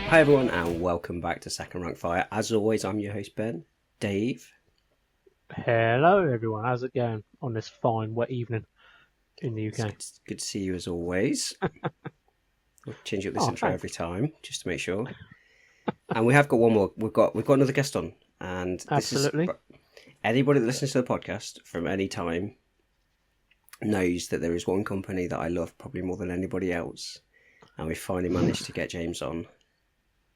Hi everyone and welcome back to Second Rank Fire. As always, I'm your host Ben, Dave. Hello everyone, how's it going on this fine wet evening in the UK? It's good to see you as always. We'll change up this intro Thanks. every time just to make sure. And we have got one more. We've got another guest on, and this Absolutely. is anybody that listens to the podcast from any time knows that there is one company that I love probably more than anybody else, and we finally managed to get James on.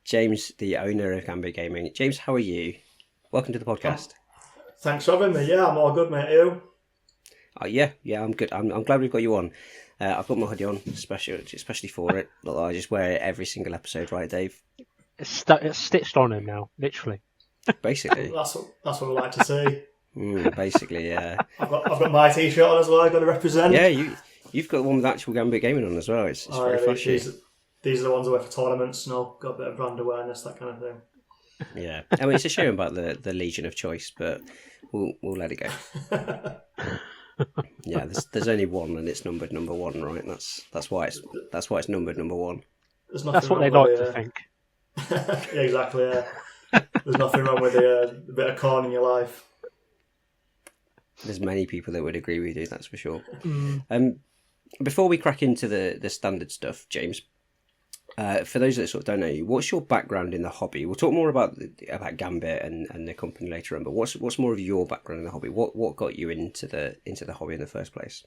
James, the owner of Gambit Gaming. James, how are you? Welcome to the podcast. Thanks for having me. Yeah, I'm all good, mate. You? Yeah, I'm good. I'm glad we've got you on. I've got my hoodie on, especially for it. Although I just wear it every single episode, right, Dave? It's stitched on him now, literally. Basically. That's what we like to see. Basically, yeah. I've got my t-shirt on as well. I've got to represent. Yeah, you've got the one with actual Gambit Gaming on as well. It's very flashy. These are the ones I wear for tournaments, and I've got a bit of brand awareness, that kind of thing. Yeah, I mean it's a shame about the Legion of Choice, but we'll let it go. Yeah, there's only one, and it's numbered number one, right? That's why it's numbered number one. That's what they like to think. Yeah, exactly. Yeah. There's nothing wrong with a bit of corn in your life. There's many people that would agree with you, that's for sure. Before we crack into the standard stuff, James, for those that sort of don't know you, what's your background in the hobby? We'll talk more about Gambit and the company later on, but what's more of your background in the hobby? What got you into the hobby in the first place?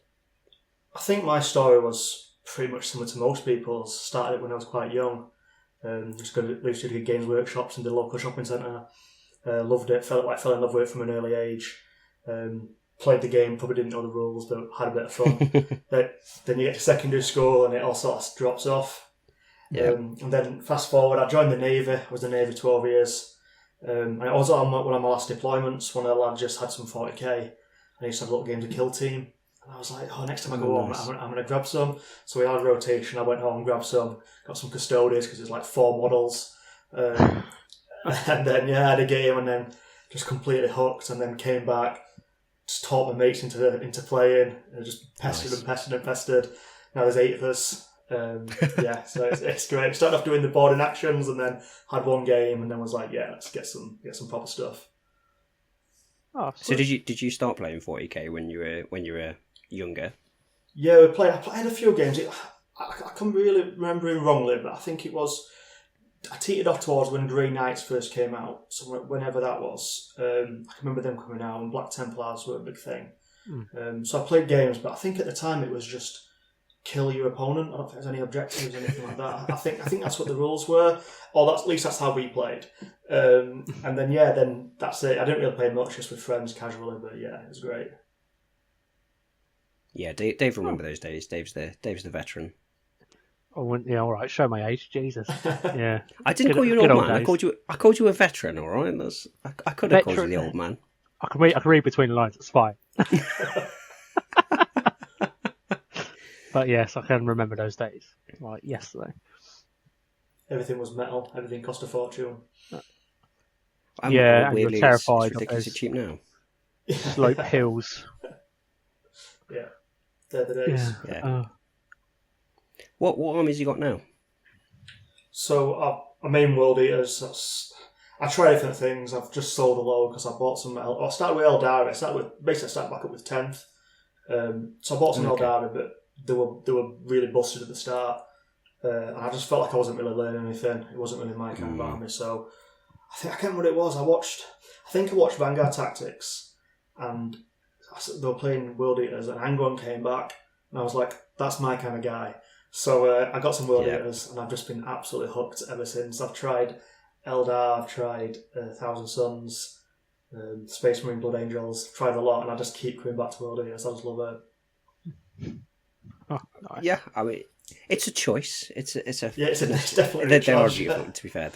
I think my story was pretty much similar to most people's. Started it when I was quite young. Just used to do games workshops in the local shopping centre. Loved it. Fell in love with it from an early age. Played the game, probably didn't know the rules, but had a bit of fun. Then you get to secondary school and it all sort of drops off. Yeah. And then fast forward, I joined the Navy. I was in the Navy 12 years. And I was on one of my last deployments. One of the lads just had some 40k. I used to have a little game to kill team. And I was like, next time I go nice. home, I'm going to grab some. So we had a rotation. I went home, grabbed some, got some custodies because there's like 4 models. And then, I had a game and then just completely hooked and then came back, just taught my mates into playing and just pestered. Now there's 8 of us. So it's great. Started off doing the boarding actions and then had one game and then was like, let's get some proper stuff. So did you start playing 40k when you were younger? Yeah, I played a few games. I can't really remember it wrongly, but I think it was. I teetered off towards when Grey Knights first came out, so whenever that was. I can remember them coming out, and Black Templars were a big thing. So I played games, but I think at the time it was just kill your opponent. I don't think there's any objectives or anything like that. I think that's what the rules were, or at least that's how we played. And then that's it. I didn't really play much, just with friends casually, but it was great. Yeah, Dave remember those days. Dave's the veteran. Oh, yeah, all right. Show my age, Jesus. Yeah. I didn't call you an old man. I called you a veteran. All right, I could have called you the old man. I can read between the lines. It's fine. But yes, I can remember those days, like yesterday. Everything was metal. Everything cost a fortune. And you're terrified. It's ridiculously cheap now. Slope hills. Yeah, they're the days. Yeah. What armies you got now? So I main World Eaters. I try different things. I've just sold a load because I bought some. I started with Eldari. I started back up with 10th. So I bought some Eldari, but they were really busted at the start, and I just felt like I wasn't really learning anything. It wasn't really my kind of army. So I can't remember what it was. I think I watched Vanguard Tactics, and they were playing World Eaters, and Angron came back, and I was like, that's my kind of guy. So I got some World Eaters, and I've just been absolutely hooked ever since. I've tried Eldar, I've tried Thousand Suns, Space Marine Blood Angels, tried a lot, and I just keep coming back to World Eaters. I just love it. Oh, nice. Yeah, I mean, it's a choice. It's definitely a choice. They're arguable, to be fair.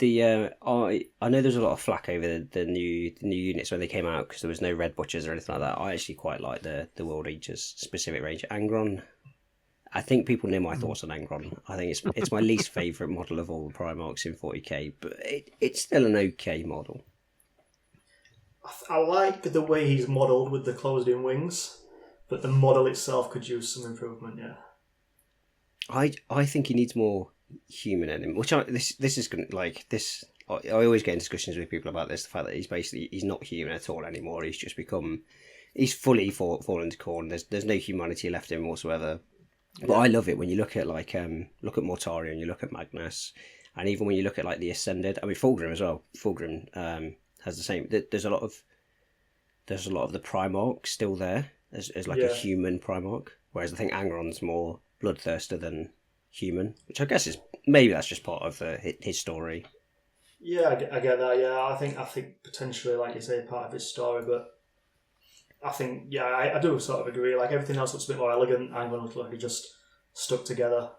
I know there's a lot of flack over the new units when they came out because there was no Red Butchers or anything like that. I actually quite like the World Eaters specific range. Angron, I think people know my thoughts on Angron. I think it's my least favourite model of all the Primarchs in 40k, but it's still an okay model. I like the way he's modelled with the closed-in wings, but the model itself could use some improvement. Yeah, I think he needs more human in him. Which this is gonna like this. I always get in discussions with people about this. The fact that he's not human at all anymore. He's just become. He's fully fallen to corn. There's no humanity left in him whatsoever. But I love it when you look at look at Mortari and you look at Magnus, and even when you look at like the Ascended. I mean Fulgrim as well. Fulgrim has the same. There's a lot of the Primarch still there as like a human Primarch, whereas I think Angron's more bloodthirster than human, which I guess is maybe that's just part of his story. Yeah, I get that. Yeah, I think potentially, like you say, part of his story, but. I think, I do sort of agree. Like, everything else looks a bit more elegant. Angron looks like he just stuck together.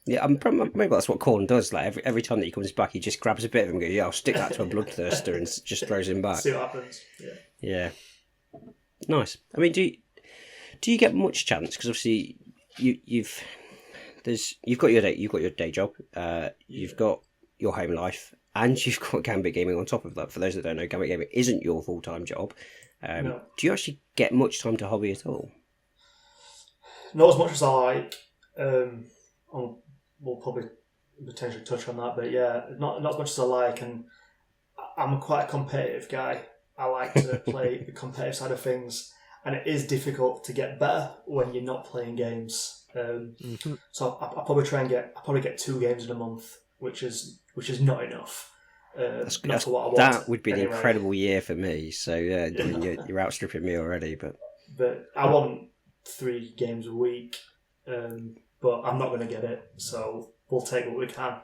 Yeah, maybe that's what Khorne does. Like, every time that he comes back, he just grabs a bit of him and goes, yeah, I'll stick that to a bloodthirster and just throws him back. See what happens. Yeah. Nice. I mean, do you get much chance? Because obviously, you've got your day job, you've got your home life, and you've got Gambit Gaming on top of that. For those that don't know, Gambit Gaming isn't your full-time job. No. Do you actually get much time to hobby at all? Not as much as I like. We'll probably potentially touch on that, but yeah, not as much as I like. And I'm quite a competitive guy. I like to play the competitive side of things, and it is difficult to get better when you're not playing games. So I probably get 2 games in a month, which is not enough. That's what I want. That would be an incredible year for me. So yeah, I mean, you're outstripping me already. But I want 3 games a week, but I'm not going to get it. So we'll take what we can.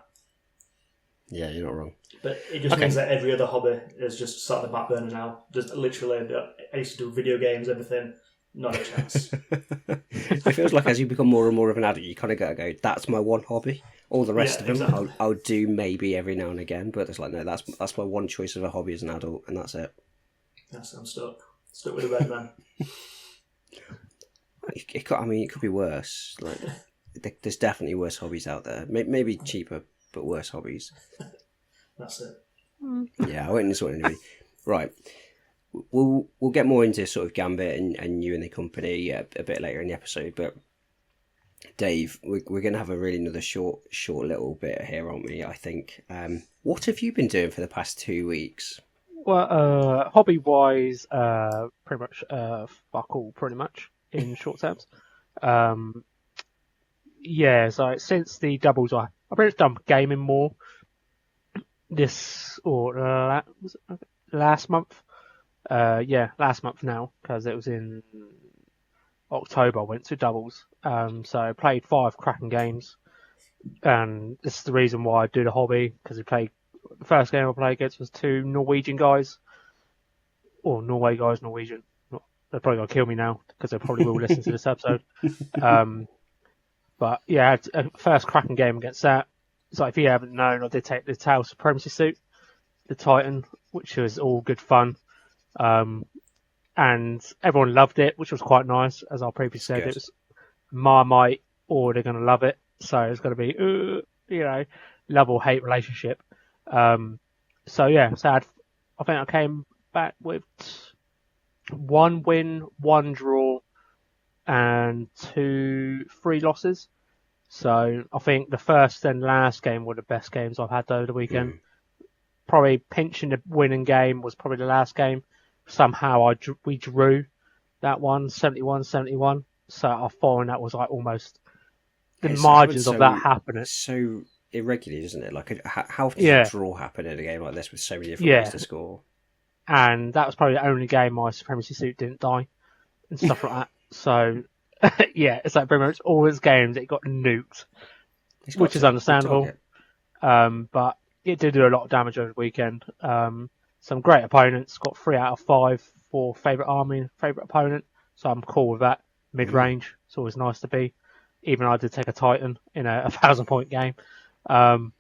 Yeah, you're not wrong. But it just means that every other hobby is just sat on the back burner now. Just literally, I used to do video games, everything. Not a chance. It feels like as you become more and more of an adult, you kind of got to go, that's my one hobby. All the rest of them, exactly. I'll do maybe every now and again, but it's like, no, that's my one choice of a hobby as an adult, and that's it. Yes, I'm stuck with the red man. It could be worse. Like, there's definitely worse hobbies out there. Maybe cheaper, but worse hobbies. That's it. Yeah, I wouldn't insult anybody. Right. We'll get more into sort of Gambit and you and the company a bit later in the episode, but Dave, we're going to have another short little bit here, aren't we? I think. What have you been doing for the past 2 weeks? Well, hobby wise, pretty much fuck all, pretty much in short terms. Yeah, so since the doubles, I've pretty much done gaming more. Last month. Last month now, because it was in October I went to doubles. So I played 5 cracking games, and this is the reason why I do the hobby, because the first game I played against was 2 Norwegian guys, or Norway guys, Norwegian. They're probably going to kill me now, because they probably will listen to this episode. But yeah, I had a first cracking game against that. So if you haven't known, I did take the Tail Supremacy suit, the Titan, which was all good fun. And everyone loved it, which was quite nice. As I previously said, it was Marmite, or they're going to love it. So it's going to be, love or hate relationship. So I think I came back with 1 win, 1 draw, and 2 free losses. So I think the first and last game were the best games I've had over the weekend. Probably pinching the winning game was probably the last game. Somehow we drew that one, 71-71. So I thought that was like almost the margins of that happening. So irregularly, isn't it? Like, how often does a draw happen in a game like this with so many different ways to score? And that was probably the only game my Supremacy suit didn't die and stuff like that. So it's like pretty much all his games it got nuked, which is understandable. But it did do a lot of damage over the weekend. Some great opponents, got 3 out of 5 for favourite army, favourite opponent. So I'm cool with that. Mid-range, it's always nice to be. Even I did take a Titan in a 1,000-point game. But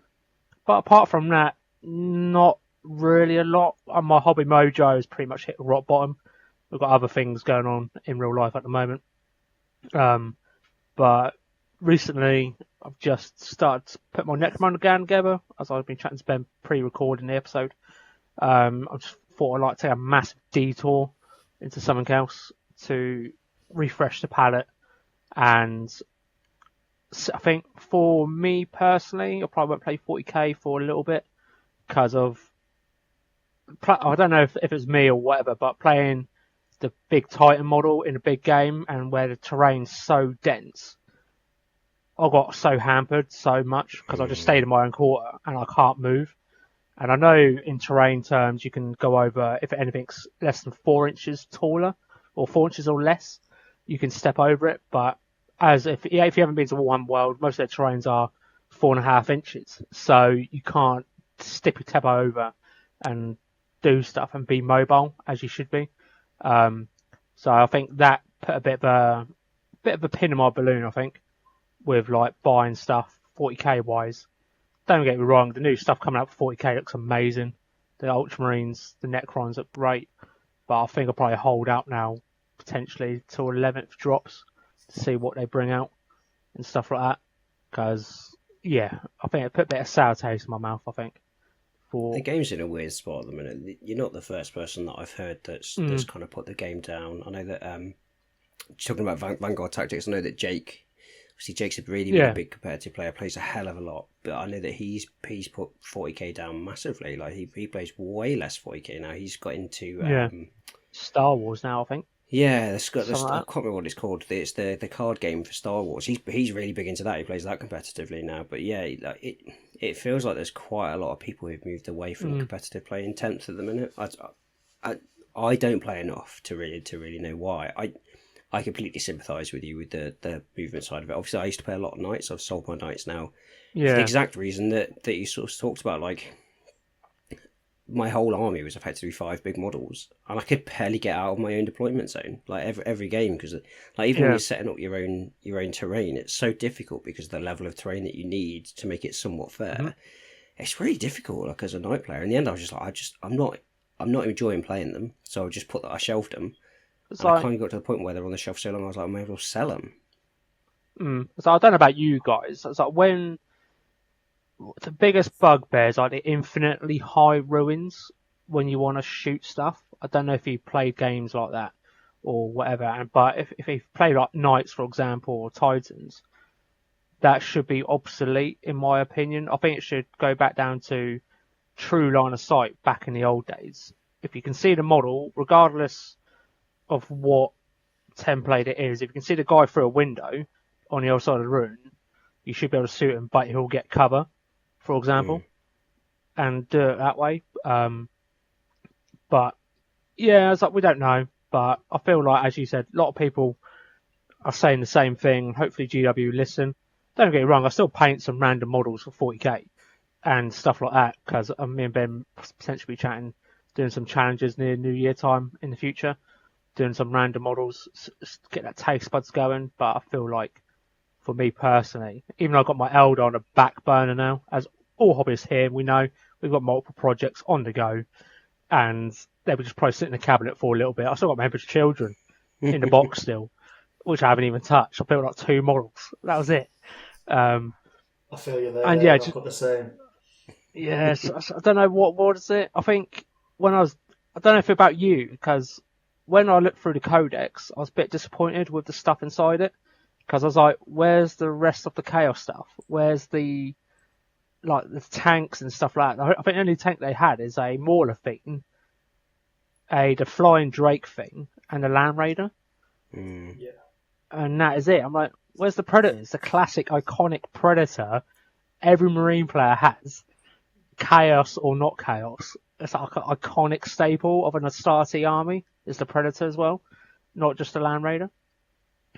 apart from that, not really a lot. My hobby mojo has pretty much hit rock bottom. We've got other things going on in real life at the moment. But recently, I've just started to put my Necromunda gang together, as I've been chatting to Ben pre-recording the episode. I just thought I'd like to take a massive detour into something else to refresh the palette and I think for me personally, I probably won't play 40k for a little bit because of I don't know if it's me or whatever, but playing the big Titan model in a big game and where the terrain's so dense, I got so hampered so much because I just stayed in my own quarter and I can't move. And I know in terrain terms you can go over if anything's less than 4 inches taller or 4 inches or less, you can step over it. But as if you haven't been to one world, most of their terrains are 4.5 inches, so you can't step your tab over and do stuff and be mobile as you should be. So I think that put a bit of a pin in my balloon. I think with like buying stuff 40k wise. Don't get me wrong, the new stuff coming out for 40k looks amazing. The Ultramarines, the Necrons look great, but I think I'll probably hold out now potentially till 11th drops to see what they bring out and stuff like that. Because yeah, I think it put a bit of sour taste in my mouth. I think. The game's in a weird spot at the minute. You're not the first person that I've heard that's kind of put the game down. I know that talking about Vanguard Tactics, I know that Jake's a really big competitive player, plays a hell of a lot, but I know that he's put 40k down massively. Like he plays way less 40k now. He's got into Star Wars now, I think. Yeah, I can't remember what it's called. It's the card game for Star Wars. He's really big into that. He plays that competitively now. But yeah, it feels like there's quite a lot of people who've moved away from competitive play in 10th at the minute. I don't play enough to really know why. I completely sympathise with you with the movement side of it. Obviously, I used to play a lot of knights. I've sold my knights now. Yeah. For the exact reason that you sort of talked about, like my whole army was effectively 5 big models, and I could barely get out of my own deployment zone. Like every game, because like even when you're setting up your own terrain, it's so difficult because of the level of terrain that you need to make it somewhat fair. It's really difficult. Like as a knight player, in the end, I was just like, I'm not enjoying playing them, so I shelved them. I kind of got to the point where they're on the shelf so long, I was like, I may as well sell them. So I don't know about you guys. It's like when the biggest bugbear is like the infinitely high ruins when you want to shoot stuff. I don't know if you played games like that or whatever, but if you play like Knights, for example, or Titans, that should be obsolete in my opinion. I think it should go back down to true line of sight back in the old days. If you can see the model, regardless of what template it is, if you can see the guy through a window on the other side of the room, you should be able to shoot him, but he'll get cover, for example, and do it that way. But yeah, it's like we don't know. But I feel like, as you said, a lot of people are saying the same thing. Hopefully, GW listen. Don't get me wrong, I still paint some random models for 40k and stuff like that because me and Ben potentially be chatting, doing some challenges near New Year time in the future, doing some random models, get that taste buds going. But I feel like, for me personally, even though I've got my Elder on a back burner now, as all hobbyists here, we know we've got multiple projects on the go, and they would just probably sit in the cabinet for a little bit. I still got my Emperor's Children in the box still, which I haven't even touched. I built like 2 models. That was it. I feel you there. And yeah, I've got the same. Yes, I don't know what is it. I think I don't know if about you, because when I looked through the codex, I was a bit disappointed with the stuff inside it. Because I was like, where's the rest of the chaos stuff? Where's the tanks and stuff like that? I think the only tank they had is a Mauler thing, the Flying Drake thing, and a Land Raider. Yeah. And that is it. I'm like, where's the Predators? The classic, iconic Predator every Marine player has. Chaos or not chaos. It's like an iconic staple of an Astarte army is the Predator as well, not just the Land Raider.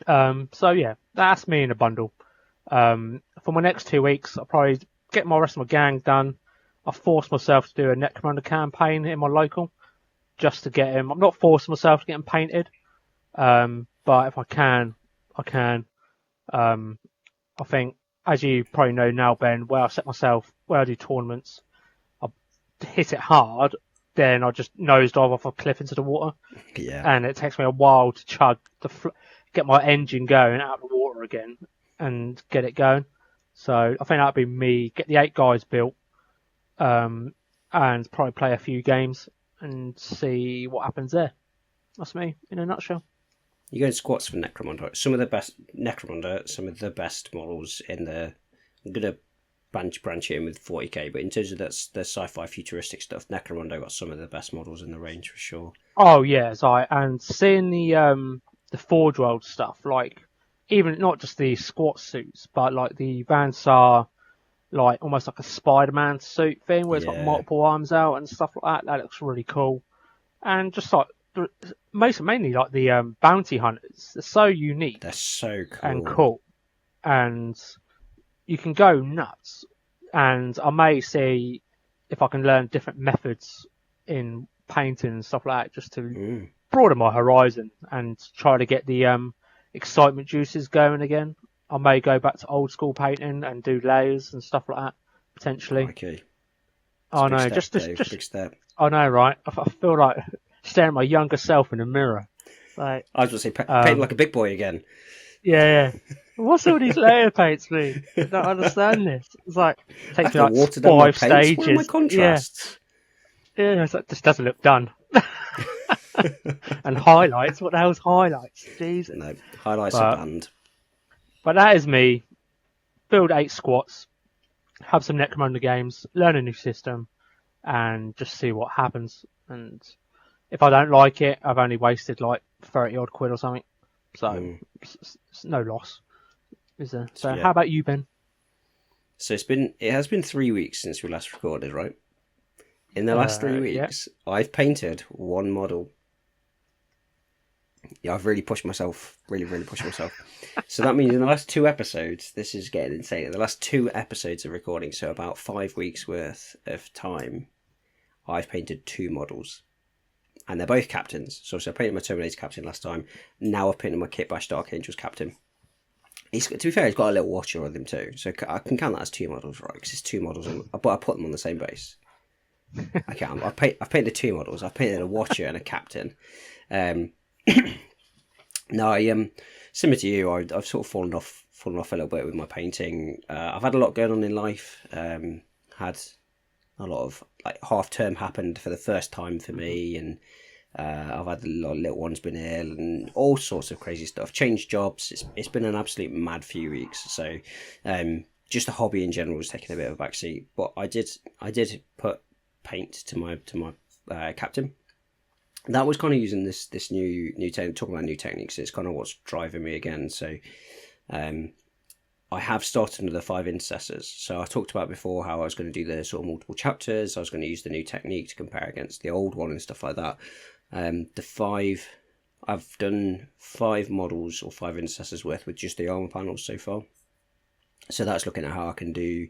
So yeah, that's me in a bundle. For my next 2 weeks, I'll probably get my rest of my gang done. I forced myself to do a Necromunda campaign in my local, just to get him. I'm not forcing myself to get him painted, but if I can, I can. I think, as you probably know now, Ben, where I do tournaments, I hit it hard, then I just nosedive off a cliff into the water. Yeah. And it takes me a while to chug get my engine going out of the water again and get it going. So I think that'd be me, get the 8 guys built, and probably play a few games and see what happens there. That's me in a nutshell. You go in squats for Necromunda. Some of the best Necromunda, some of the best models in the. I'm gonna branch it in with 40k, but in terms of the sci-fi futuristic stuff, Necromunda got some of the best models in the range for sure. Oh yeah, and seeing the Forge World stuff, like even not just the squat suits, but like the Van Sar, like almost like a Spider-Man suit thing where it's got multiple arms out and stuff like that. That looks really cool. And just like mainly like the bounty hunters, they're so unique. They're so cool. And cool, and you can go nuts. And I may see if I can learn different methods in painting and stuff like that, just to broaden my horizon and try to get the excitement juices going again. I may go back to old school painting and do layers and stuff like that potentially. Okay. I know, just big step. I know, right? I feel like staring at my younger self in the mirror. Like, I was going to say, paint like a big boy again. Yeah. What's all these layer paints mean? I don't understand this. It's like, it takes me like water down my 5 paints. stages. Where are my contrasts? Yeah, it's like, this doesn't look done. And highlights? What the hell's highlights? Jesus. No, highlights are banned. But that is me. Build 8 squats, have some Necromunda games, learn a new system, and just see what happens. And if I don't like it, I've only wasted like 30 odd quid or something. So it's no loss, is there? So how about you, Ben? So it has been 3 weeks since we last recorded, right? In the last 3 weeks, I've painted 1 model. Yeah, I've really pushed myself. Really pushed myself. So that means in the last 2 episodes, this is getting insane. In the last 2 episodes of recording, so about 5 weeks worth of time, I've painted 2 models. And they're both captains. So I painted my Terminator captain last time. Now I've painted my Kit Bash Dark Angels captain. To be fair, he's got a little watcher on him too. So I can count that as 2 models, right? Because it's 2 models, but I put them on the same base. I can. I've painted 2 models. I've painted a watcher and a captain. No, similar to you, I've sort of fallen off a little bit with my painting. I've had a lot going on in life. Had a lot of like half term happened for the first time for me, and I've had a lot of little ones been ill and all sorts of crazy stuff. Changed jobs. It's been an absolute mad few weeks. So just the hobby in general was taking a bit of a backseat. But I did put paint to my captain. That was kind of using this new technique. Talking about new techniques, it's kind of what's driving me again. So I have started another 5 intercessors. So I talked about before how I was going to do the sort of multiple chapters. I was going to use the new technique to compare against the old one and stuff like that. I've done 5 models or 5 intercessors worth with just the armor panels so far. So that's looking at how I can do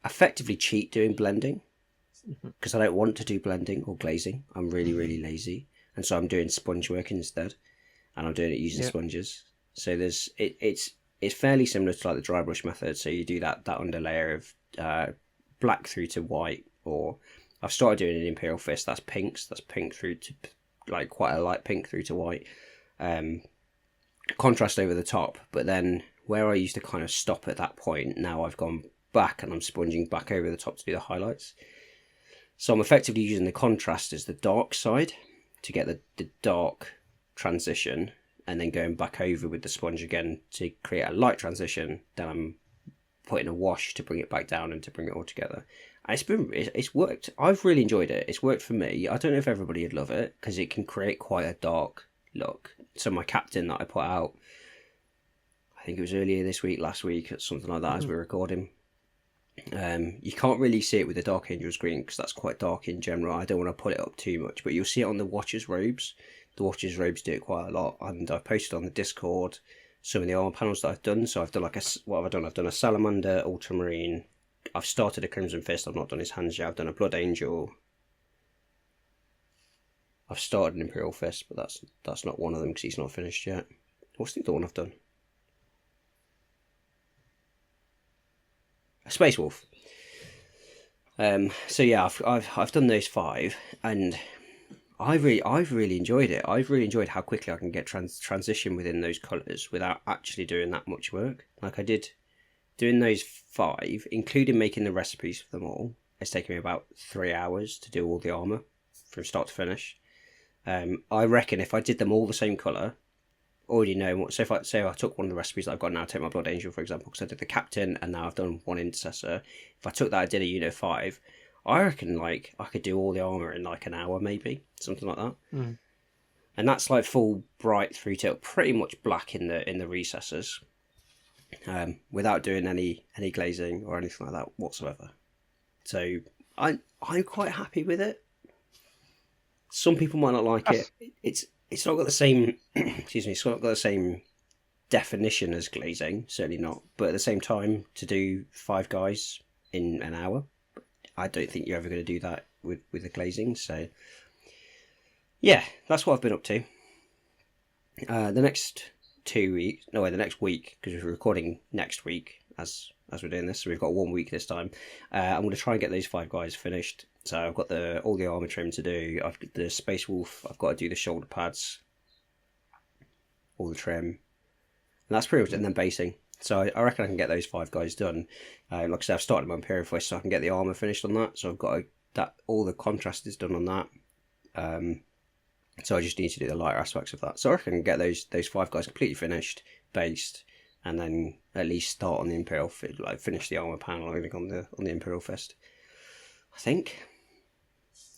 effectively cheat doing blending, because I don't want to do blending or glazing. I'm really lazy, and so I'm doing sponge work instead, and I'm doing it using sponges. So it's fairly similar to like the dry brush method. So you do that underlayer of black through to white, or I've started doing an Imperial Fist. That's pinks. That's pink through to like quite a light pink through to white. Contrast over the top, but then where I used to kind of stop at that point, now I've gone back and I'm sponging back over the top to do the highlights. So I'm effectively using the contrast as the dark side to get the dark transition, and then going back over with the sponge again to create a light transition. Then I'm putting a wash to bring it back down and to bring it all together. And it's worked. I've really enjoyed it. It's worked for me. I don't know if everybody would love it because it can create quite a dark look. So my captain that I put out, I think it was earlier this week, last week, or something like that, as we're recording. You can't really see it with the Dark Angels green because that's quite dark in general. I don't want to put it up too much, but you'll see it on the Watcher's robes. The Watcher's robes do it quite a lot, and I posted on the Discord some of the armor panels that I've done. So I've done what have I done? I've done a Salamander, Ultramarine. I've started a Crimson Fist. I've not done his hands yet. I've done a Blood Angel. I've started an Imperial Fist, but that's not one of them because he's not finished yet. What's the other one I've done? A Space Wolf. So yeah, I've done those 5, and I've really enjoyed it. I've really enjoyed how quickly I can get transition within those colours without actually doing that much work. Like I did doing those 5, including making the recipes for them all. It's taken me about 3 hours to do all the armour from start to finish. I reckon if I did them all the same colour, already know what. So if I took one of the recipes that I've got now, take my Blood Angel for example, because I did the Captain and now I've done one Intercessor. If I took that, I did a Unit 5. I reckon like I could do all the armour in like an hour, maybe something like that. Mm. And that's like full bright through tail, pretty much black in the recesses, without doing any glazing or anything like that whatsoever. So I'm quite happy with it. Some people might not like it. It's not got the same excuse me, it's not got the same definition as glazing, certainly not. But at the same time, to do 5 guys in an hour, I don't think you're ever going to do that with the glazing. So yeah, that's what I've been up to. The next 2 weeks, no, the next week, because we're recording next week as we're doing this, so we've got 1 week this time. I'm going to try and get those 5 guys finished. So I've got all the armor trim to do. I've got the Space Wolf. I've got to do the shoulder pads, all the trim, and that's pretty much it. And then basing. So I reckon I can get those 5 guys done. Like I said, I've started my Imperial Fist, so I can get the armor finished on that. So I've got that. All the contrast is done on that. So I just need to do the lighter aspects of that. So I reckon I can get those 5 guys completely finished, based, and then at least start on the Imperial Fist, like finish the armor panel I think on the Imperial Fist. I think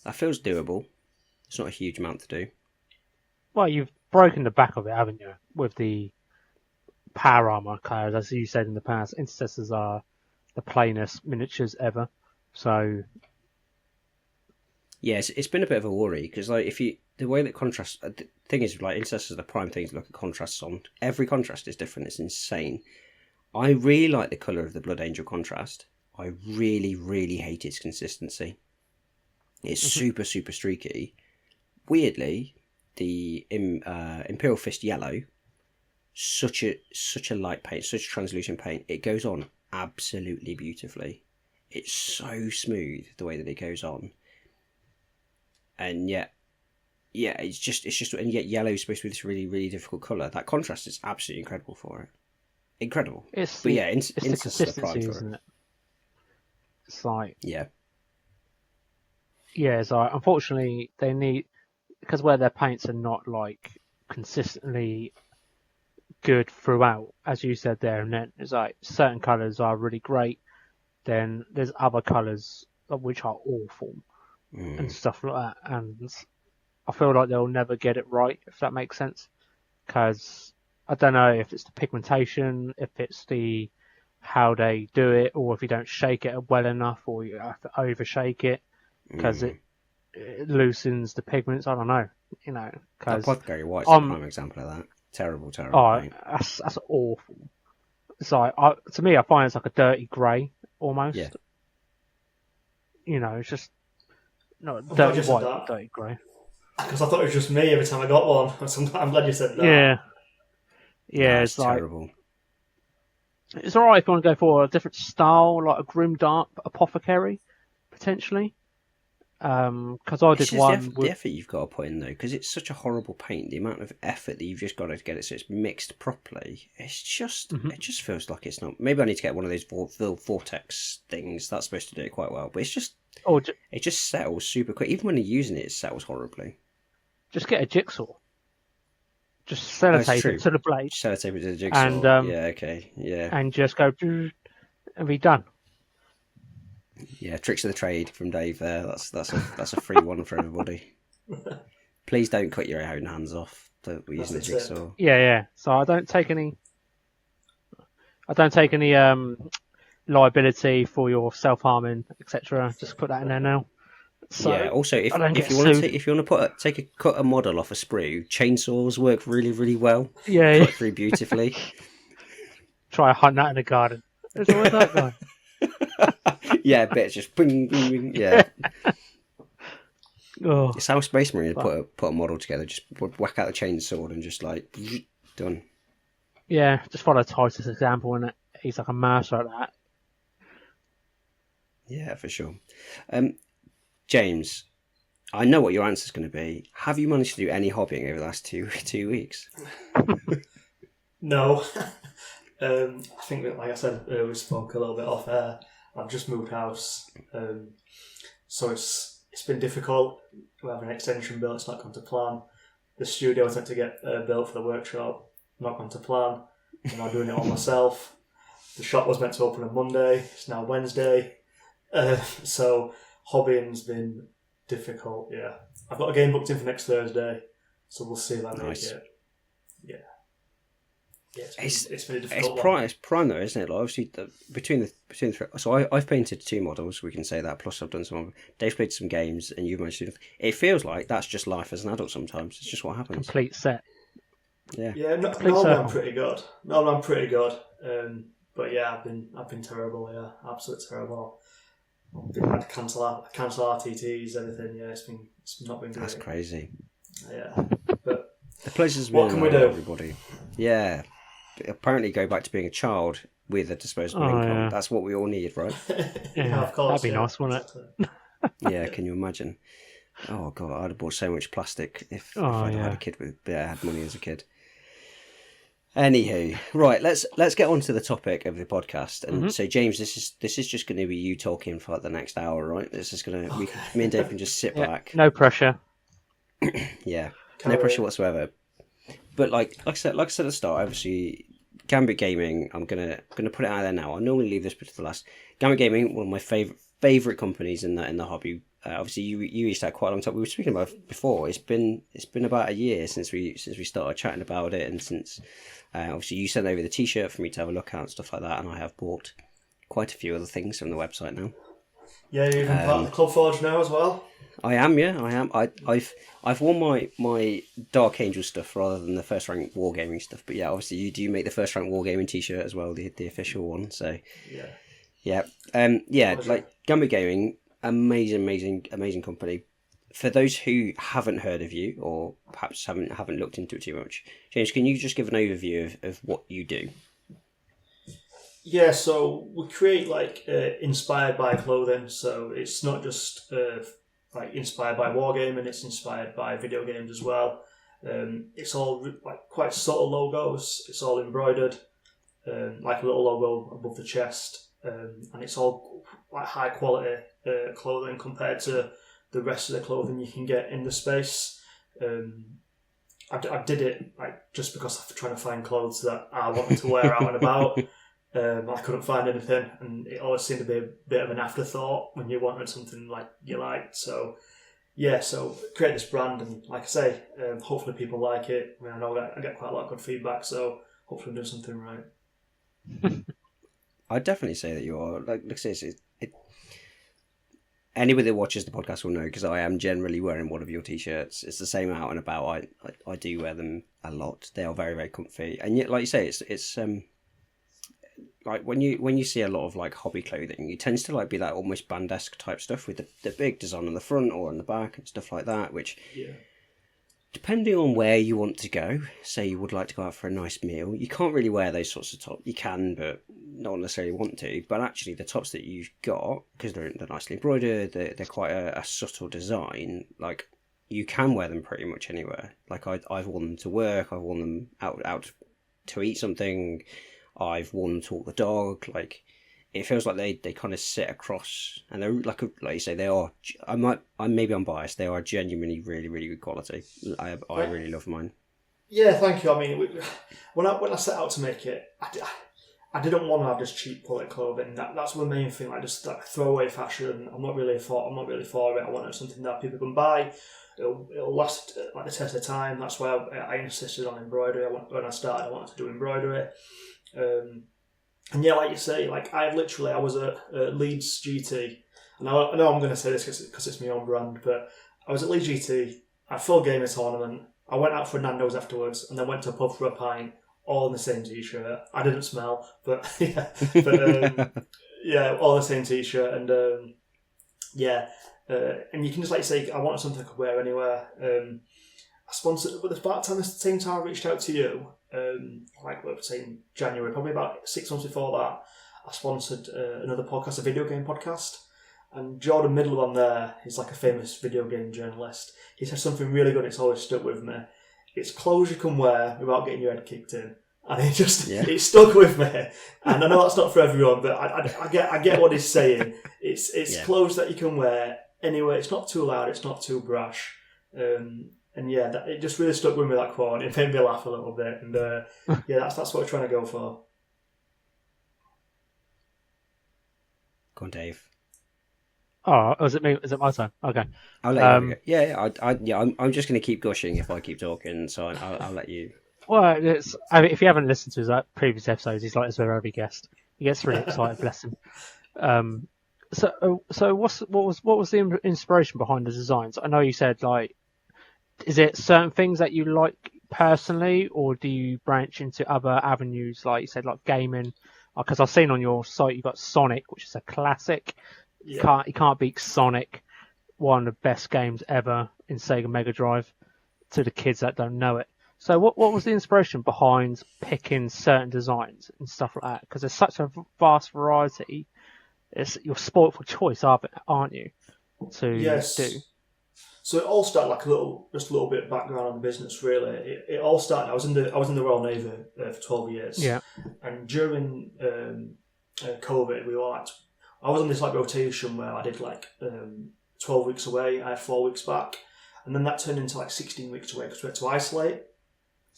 that feels doable. It's not a huge amount to do. Well, you've broken the back of it, haven't you? With the power armor cards, as you said in the past, Intercessors are the plainest miniatures ever. So yes, it's been a bit of a worry because like the way that contrast, the thing is like Intercessors are the prime thing to look at contrasts on. Every contrast is different. It's insane. I really like the colour of the Blood Angel contrast. I really, really hate its consistency. It's super, super streaky. Weirdly, the Imperial Fist Yellow, such a light paint, such a translucent paint. It goes on absolutely beautifully. It's so smooth the way that it goes on, and yet, yeah, it's just, and yet yellow is supposed to be this really, really difficult colour. That contrast is absolutely incredible for it. Incredible. it's But the, yeah, it's the Intercessors are prime consistency, for isn't it. it? It's like Yeah. so unfortunately they need, because where their paints are not like consistently good throughout, as you said there, and then it's like certain colours are really great, then there's other colours which are awful and stuff like that, and I feel like they'll never get it right, if that makes sense, because I don't know if it's the pigmentation, if it's the how they do it, or if you don't shake it well enough, or you have to over shake it because it loosens the pigments. I don't know, because Apothecary White's a prime example of that. Terrible paint. that's awful. It's like to me, I find it's like a dirty grey almost. Yeah. It's just not glad dirty you said white, that. but dirty grey. Because I thought it was just me every time I got one. So I'm glad you said that. Yeah, No, it's like terrible. it's alright if you want to go for a different style, like a grim dark apothecary, potentially. Because I did one the effort you've got to put in though, because it's such a horrible paint. The amount of effort that you've just got to get it so it's mixed properly. It's just it just feels like it's not. Maybe I need to get one of those vortex things. That's supposed to do it quite well, but it's just it just settles super quick. Even when you're using it, it settles horribly. Just get a jigsaw. Just sellotape it to the blade. Sellotape it to the jigsaw. And yeah, okay, yeah. And just go and be done. Yeah, tricks of the trade from Dave there. That's a free one for everybody. Please don't cut your own hands off. We're using the jigsaw. Yeah. So I don't take any liability for your self harming, etc. Just put that in there now. So yeah. Also, if you want to cut a model off a sprue, chainsaws work really, really well. Yeah. Cut through beautifully. Try a hunt that in the garden. There's always that guy. Yeah, a bit just bing, bing, bing, yeah. Oh. It's how Space Marines put a model together. Just whack out the chainsaw and just like done. Yeah, just follow Titus' example, and he's like a master at that. Yeah, for sure. James, I know what your answer is going to be. Have you managed to do any hobbying over the last 2 weeks? No. I think that, like I said, we spoke a little bit off air. I've just moved house, so it's it's been difficult. We have an extension built, it's not gone to plan. The studio was meant to get built for the workshop, not gone to plan. I'm now doing it all myself. The shop was meant to open on Monday, it's now Wednesday. So hobbying's been difficult, yeah. I've got a game booked in for next Thursday, so we'll see if I make it. Yeah. It's been a difficult one. It's prime though, isn't it? Like obviously, between the three, so I've painted 2 models. We can say that. Plus, I've done some. Dave's played some games, and you've managed to. It feels like that's just life as an adult. Sometimes it's just what happens. Complete set. Yeah. Yeah. Normally I'm pretty good. But yeah, I've been terrible. Yeah, absolutely terrible. I've had to cancel RTTs, everything. Yeah, it's not been good. That's crazy. Yeah, but the pleasure's what can we do? Everybody. Yeah. Apparently, go back to being a child with a disposable income. Yeah. That's what we all need, right? Yeah, of course. That'd be nice, wouldn't it? Yeah. Can you imagine? Oh god, I'd have bought so much plastic if I'd had a kid had money as a kid. Anywho, right, let's get on to the topic of the podcast. And so, James, this is just going to be you talking for like the next hour, right? This is going to me and Dave can just sit back. No pressure. Yeah, no pressure whatsoever. But like I said at the start, obviously, Gambit Gaming. I'm gonna put it out there now. I normally leave this bit to the last. Gambit Gaming, one of my favorite companies in the hobby. Obviously, you used to have quite a long time. We were speaking about it before. It's been about a year since we started chatting about it, and since obviously you sent over the T-shirt for me to have a look at and stuff like that. And I have bought quite a few other things from the website now. Yeah, you're even part of the Club Forge now as well. I am. I've worn my Dark Angel stuff rather than the first rank wargaming stuff. But yeah, obviously you do make the first rank wargaming T-shirt as well, the official one. So yeah. Like Gambit Gaming, amazing company. For those who haven't heard of you or perhaps haven't looked into it too much, James, can you just give an overview of what you do? Yeah, so we create inspired by clothing. So it's not just inspired by wargaming; it's inspired by video games as well. It's all quite subtle logos. It's all embroidered, like a little logo above the chest, and it's all high quality clothing compared to the rest of the clothing you can get in the space. I did it just because I'm trying to find clothes that I wanted to wear out and about. I couldn't find anything, and it always seemed to be a bit of an afterthought when you wanted something like you liked. So create this brand, and like I say, hopefully people like it. I mean, I know I get quite a lot of good feedback, so hopefully I'm doing something right. I'd definitely say that you are. Like I say, anybody that watches the podcast will know, because I am generally wearing one of your T-shirts. It's the same out and about. I do wear them a lot. They are very, very comfy, and yet, like you say, it's like when you see a lot of hobby clothing, it tends to be that almost bandesque type stuff with the big design on the front or on the back and stuff like that, which depending on where you want to go, say you would like to go out for a nice meal, you can't really wear those sorts of tops. You can, but not necessarily want to. But actually the tops that you've got, because they're nicely embroidered, they're quite a subtle design, you can wear them pretty much anywhere. I've worn them to work, I've worn them out to eat something, I've worn them to walk the dog. It feels like they kind of sit across, and they're like you say, they are. Maybe I'm biased. They are genuinely really, really good quality. I really love mine. Yeah, thank you. I mean, when I set out to make it, I didn't want to have just cheap quality clothing. That's the main thing. Just throwaway fashion. I'm not really for it. I wanted something that people can buy. It'll last the test of time. That's why I insisted on embroidery. When I started, I wanted to do embroidery. And yeah, like you say, I was at Leeds GT, and I know I'm going to say this because it's my own brand, but I was at Leeds GT, at full gamer tournament, I went out for Nando's afterwards, and then went to a pub for a pint, all in the same t-shirt. I didn't smell, but all the same t-shirt, and and you can just say, I wanted something I could wear anywhere. I sponsored, but about the same time I reached out to you, in January, probably about 6 months before that, I sponsored another podcast, a video game podcast, and Jordan Middle on there, he's a famous video game journalist. He said something really good, it's always stuck with me. It's clothes you can wear without getting your head kicked in. And it stuck with me. And I know that's not for everyone, but I get what he's saying. It's clothes that you can wear anyway. It's not too loud. It's not too brash. And yeah, it just really stuck with me, that quote. It made me laugh a little bit. And yeah, that's what we're trying to go for. Go on, Dave. Oh, is it me? Is it my turn? Okay. I'll let you go. Yeah, I'm just going to keep gushing if I keep talking, so I'll let you. Well, I mean, if you haven't listened to his previous episodes, he's like this with every guest. He gets really excited, bless him. So what was the inspiration behind the designs? I know you said, like, is it certain things that you like personally, or do you branch into other avenues, like you said, like gaming? Because I've seen on your site you've got Sonic, which is a classic. Yeah. You can't beat Sonic, one of the best games ever in Sega Mega Drive, to the kids that don't know it. So what was the inspiration behind picking certain designs and stuff like that? Because there's such a vast variety. You're spoilt for choice, aren't you? Yes. Do. So it all started like a little bit of background on the business. Really, it all started. I was in the Royal Navy for 12 years. Yeah. And during COVID, I was on this like rotation where I did like 12 weeks away. I had 4 weeks back, and then that turned into like 16 weeks away because we had to isolate.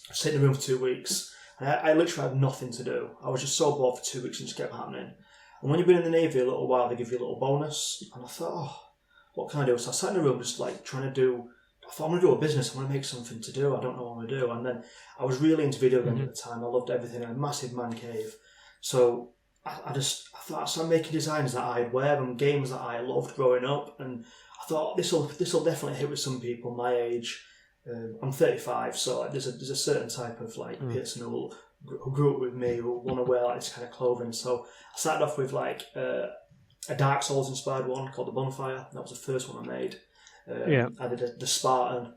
I stayed in the room for 2 weeks, and I literally had nothing to do. I was just so bored for 2 weeks and just kept happening. And when you've been in the Navy a little while, they give you a little bonus. And I thought, what can I do? So I sat in the room just like trying to do. I thought, I'm going to do a business. I'm going to make something to do. I don't know what I'm going to do. And then I was really into video games at the time. I loved everything. I had a massive man cave. So I thought I started making designs that I'd wear and games that I loved growing up. And I thought this will definitely hit with some people my age. I'm 35, so there's a certain type of like person who grew up with me who want to wear like this kind of clothing. So I started off with like a Dark Souls inspired one called the Bonfire. That was the first one I made. I did the Spartan.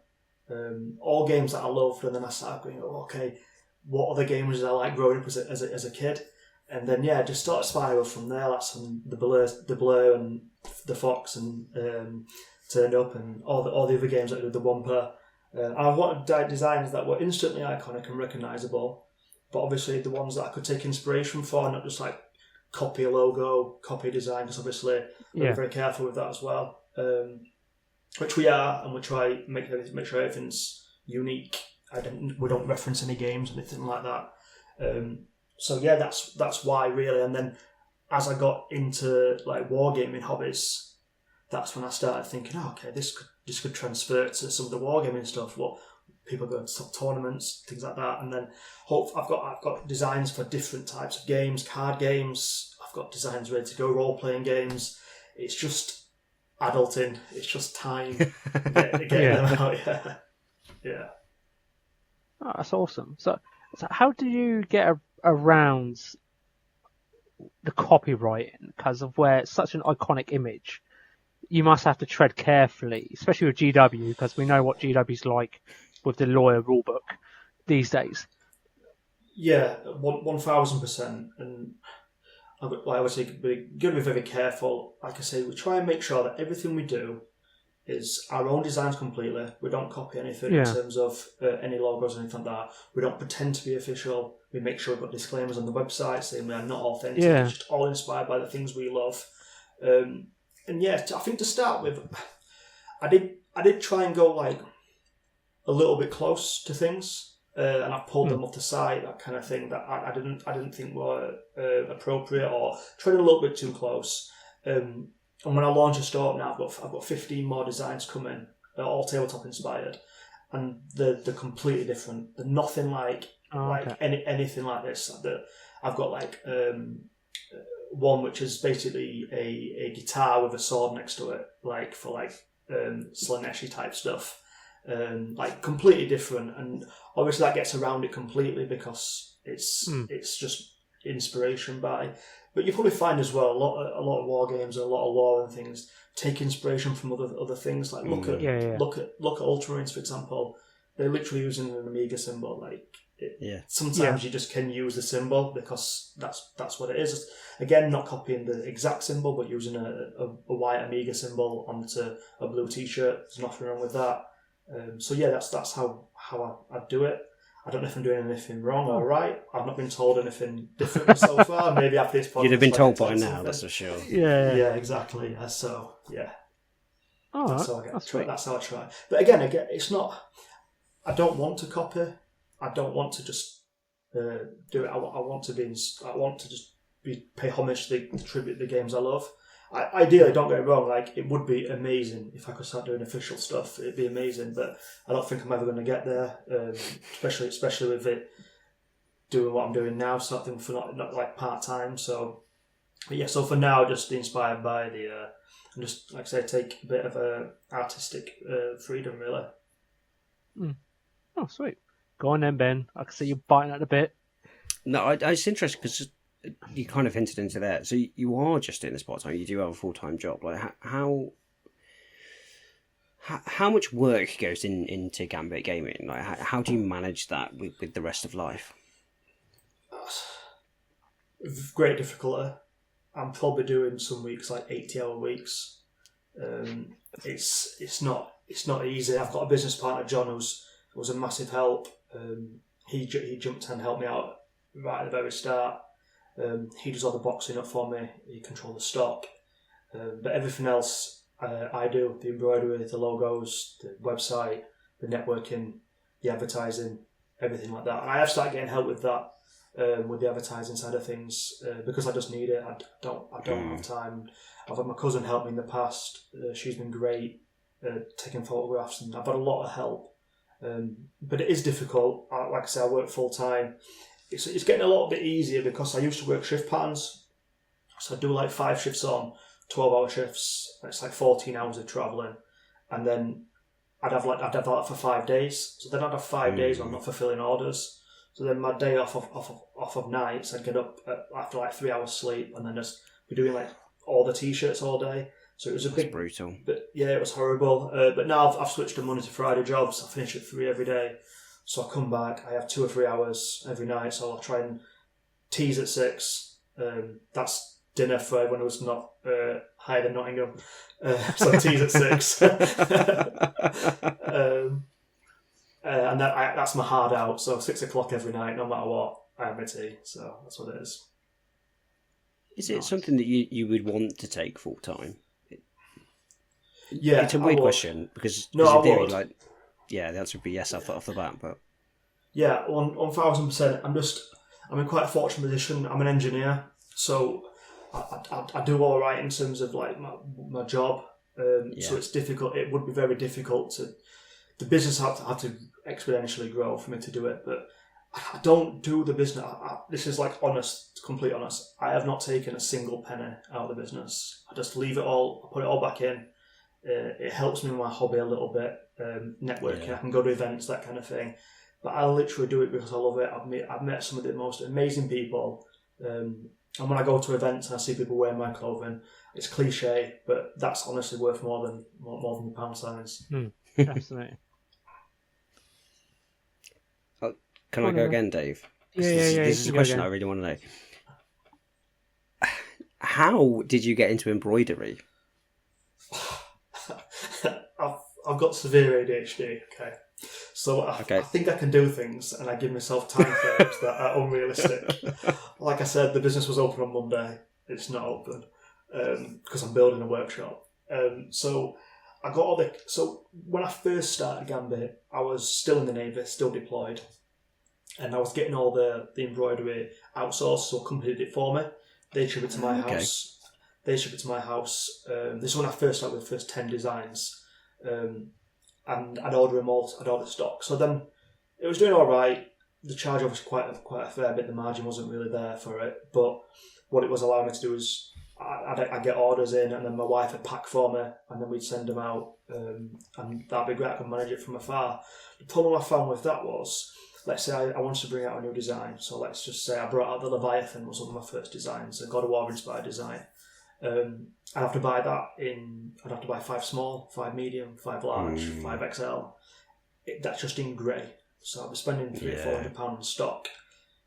All games that I loved, and then I started going, okay, what other games did I like growing up as a kid? And then I just started spiral from there. That's when the Blur and the Fox and turned up, and all the other games that did the Wumper. I wanted designs that were instantly iconic and recognisable, but obviously the ones that I could take inspiration for, not just like copy a logo, copy a design, because obviously we're very careful with that as well. Which we are, and we try make sure everything's unique. We don't reference any games or anything like that. So that's why really. And then as I got into like wargaming hobbies, that's when I started thinking, okay, this could transfer to some of the wargaming stuff. What people go to tournaments, things like that. And then I've got designs for different types of games, card games. I've got designs ready to go, role playing games. It's just adulting. It's just time getting them out. Yeah. Oh, that's awesome. So how do you get around the copywriting? Because of where it's such an iconic image, you must have to tread carefully, especially with GW, because we know what GW's like with the lawyer rulebook these days. Yeah, 1,000%. And I would say, we're going to be very careful. Like I say, we try and make sure that everything we do is our own designs completely. We don't copy anything in terms of any logos or anything like that. We don't pretend to be official. We make sure we've got disclaimers on the website saying we are not authentic. It's just all inspired by the things we love. And I think to start with, I did try and go like a little bit close to things, and I pulled them off the site, that kind of thing that I didn't think were appropriate, or tried a little bit too close. And when I launch a store now, I've got 15 more designs coming, all tabletop inspired, and they're completely different. They're nothing like anything like this. I've got like one which is basically a guitar with a sword next to it, like for like Slaneshi type stuff, like completely different. And obviously that gets around it completely because it's just inspiration by. But you probably find as well a lot of war games and a lot of lore and things take inspiration from other things. Like look at Ultramarines, for example. They're literally using an Amiga symbol. Like sometimes you just can use the symbol because that's what it is. Again, not copying the exact symbol, but using a white Amiga symbol onto a blue T-shirt. There's nothing wrong with that. That's how I do it. I don't know if I'm doing anything wrong or right. I've not been told anything different so far. Maybe after this podcast, you'd have been told by now, that's for sure. Yeah, exactly. So, yeah. Oh, that's how I get. that's sweet. That's how I try. But again, it's not. I don't want to copy. I don't want to just do it. I want to be. I want to just pay homage to the tribute the games I love. Ideally, don't get me wrong. Like, it would be amazing if I could start doing official stuff. It'd be amazing, but I don't think I'm ever going to get there. Especially with it doing what I'm doing now, something for not like part time. So, but yeah. So for now, just inspired by the and just like I say, take a bit of artistic freedom, really. Oh, sweet. Go on then, Ben. I can see you biting at the bit. No, it's interesting because you kind of hinted into that. So you are just doing this part time. You do have a full time job. Like how much work goes into Gambit Gaming? Like how do you manage that with the rest of life? With great difficulty. I'm probably doing some weeks like 80-hour weeks. It's not easy. I've got a business partner, John, who was a massive help. He jumped in and helped me out right at the very start. He does all the boxing up for me. He controls the stock. But everything else I do, the embroidery, the logos, the website, the networking, the advertising, everything like that. And I have started getting help with that, with the advertising side of things, because I just need it. I don't have time. I've had my cousin help me in the past. She's been great, taking photographs, and I've had a lot of help. But it is difficult. Like I say, I work full time. It's getting a little bit easier because I used to work shift patterns. So I do like 5 shifts on, 12-hour shifts. It's like 14 hours of travelling. And then I'd have that for 5 days. So then I'd have 5 days on not fulfilling orders. So then my day off of nights, I'd get up after like 3 hours sleep and then just be doing like all the t-shirts all day. So it was That's brutal. But yeah, it was horrible. But now I've switched to Monday to Friday jobs. I finish at 3 every day. So I come back, I have 2 or 3 hours every night, so I'll try and tease at 6. That's dinner for everyone who's not higher than Nottingham. So I tease at 6. And that's my hard out, so 6 o'clock every night, no matter what, I have my tea. So that's what it is. Is it something that you would want to take full time? Yeah, it's a weird question because in theory, like, yeah, the answer would be yes off the bat, but yeah, 1000%. I'm in quite a fortunate position. I'm an engineer, so I do all right in terms of like my job. So it's difficult. It would be very difficult the business had to exponentially grow for me to do it, but I don't do the business. This is like complete honest. I have not taken a single penny out of the business. I just leave it all, I put it all back in. It helps me with my hobby a little bit, networking. I can go to events, that kind of thing. But I literally do it because I love it. I've met some of the most amazing people. And when I go to events and I see people wearing my clothing, it's cliche, but that's honestly worth more than the pound signs. Absolutely. Can I go again, Dave? Yeah. This is a question I really want to know. How did you get into embroidery? I've got severe ADHD, okay? So I think I can do things and I give myself time frames that are unrealistic. Like I said, the business was open on Monday. It's not open because I'm building a workshop. So I got so when I first started Gambit, I was still in the Navy, still deployed. And I was getting all the embroidery outsourced, so a company did it for me. They ship it to my house. This is when I first started with the first 10 designs. And I'd order them all, I'd order stock. So then it was doing all right. The charge was quite a fair bit. The margin wasn't really there for it. But what it was allowing me to do is I'd get orders in and then my wife would pack for me and then we'd send them out. And that'd be great. I could manage it from afar. The problem I found with that was, let's say I wanted to bring out a new design. So let's just say I brought out the Leviathan, was one of my first designs, a God of War inspired design. I'd have to buy that I'd have to buy 5 small, 5 medium, 5 large, 5 XL. That's just in grey. So I'd be spending £300 or £400 on stock.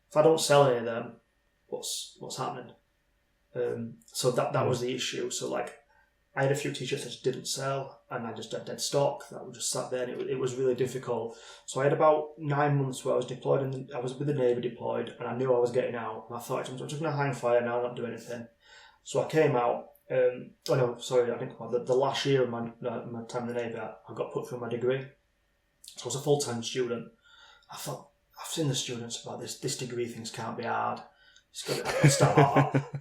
If I don't sell any of them, what's happening? So that was the issue. So like I had a few t-shirts that just didn't sell and I just had dead stock that were just sat there and it was really difficult. So I had about 9 months where I was deployed and I was with the Navy deployed and I knew I was getting out and I thought I'm just going to hang fire now and not do anything. So I came out oh no, sorry, I didn't. The last year of my time in the Navy, I got put through my degree. So I was a full-time student. I thought, I've seen the students about this degree things can't be hard.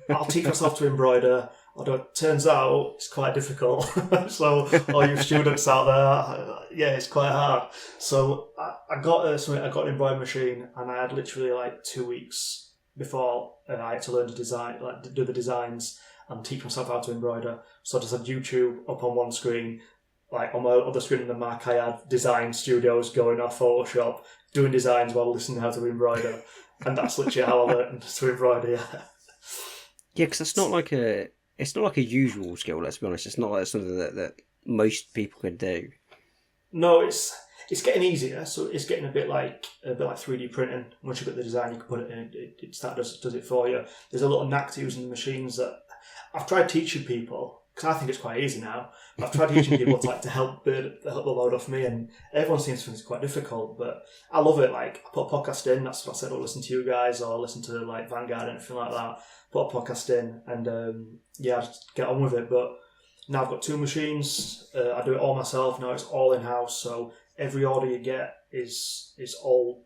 I'll teach myself to embroider, although it turns out it's quite difficult. So all you students out there, yeah, it's quite hard. So I got an embroidery machine, and I had literally like 2 weeks before I had to learn to design, like do the designs and teach myself how to embroider. So I just had YouTube up on one screen, like on my other screen in the Mac I had design studios going off Photoshop, doing designs while listening how to embroider. And that's literally how I learned to embroider. Yeah, because it's not like a usual skill. Let's be honest. It's not like something that most people can do. No, it's getting easier. So it's getting a bit like 3D printing. Once you've got the design, you can put it in. That does it for you. There's a little knack to using the machines that I've tried teaching people, because I think it's quite easy now. I've tried teaching people to help the load off me, and everyone seems to think it's quite difficult. But I love it. Like, I put a podcast in. That's what I said. I'll listen to you guys, or listen to like Vanguard and anything like that. Put a podcast in, and I just get on with it. But now I've got 2 machines. I do it all myself. Now it's all in house. So every order you get is all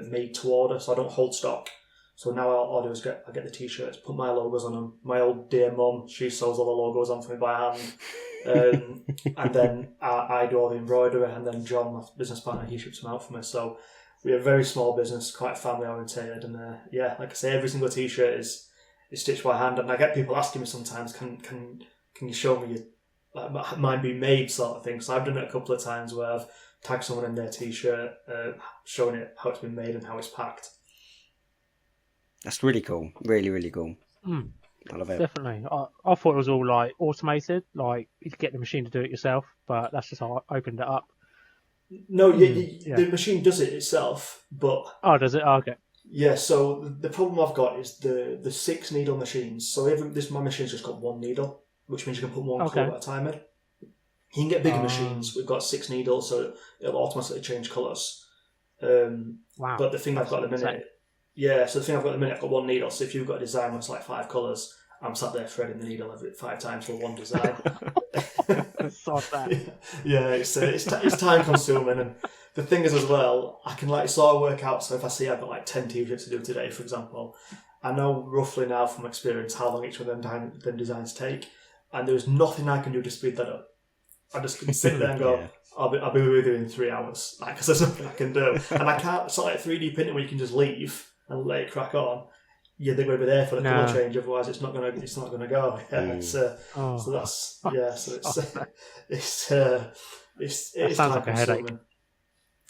made to order. So I don't hold stock. So now all I do is I get the t-shirts, put my logos on them. My old dear mum, she sews all the logos on for me by hand. And then I do all the embroidery, and then John, my business partner, he ships them out for me. So we're a very small business, quite family orientated, and like I say, every single t-shirt is stitched by hand. And I get people asking me sometimes, can you show me mine being made sort of thing? So I've done it a couple of times where I've tagged someone in their t-shirt, showing it how it's been made and how it's packed. That's really cool. Really, really cool. Mm. I love it. Definitely. I thought it was all like automated, like you could get the machine to do it yourself, but that's just how I opened it up. No, the machine does it itself, but... Oh, does it? Oh, okay. Yeah, so the problem I've got is the 6 needle machines. So my machine's just got 1 needle, which means you can put 1 colour at a time in. You can get bigger machines. We've got 6 needles, so it'll automatically change colours. Wow. But the thing I've got at the minute... Yeah, so the thing I've got at the minute, I've got 1 needle. So if you've got a design that's like 5 colours, I'm sat there threading the needle every 5 times for 1 design. Sort that. Yeah, it's time consuming, and the thing is as well, I can like sort of work out. So if I see I've got like 10 t-shirts to do today, for example, I know roughly now from experience how long each of them designs take, and there's nothing I can do to speed that up. I just can sit there and go, I'll be with you in 3 hours, like, because there's nothing I can do, and I can't. It's not like 3D printing where you can just leave and let it crack on. Yeah, they're going to be there for the colour change. Otherwise, it's not going to go. Yeah, so that's So it's sounds like a headache.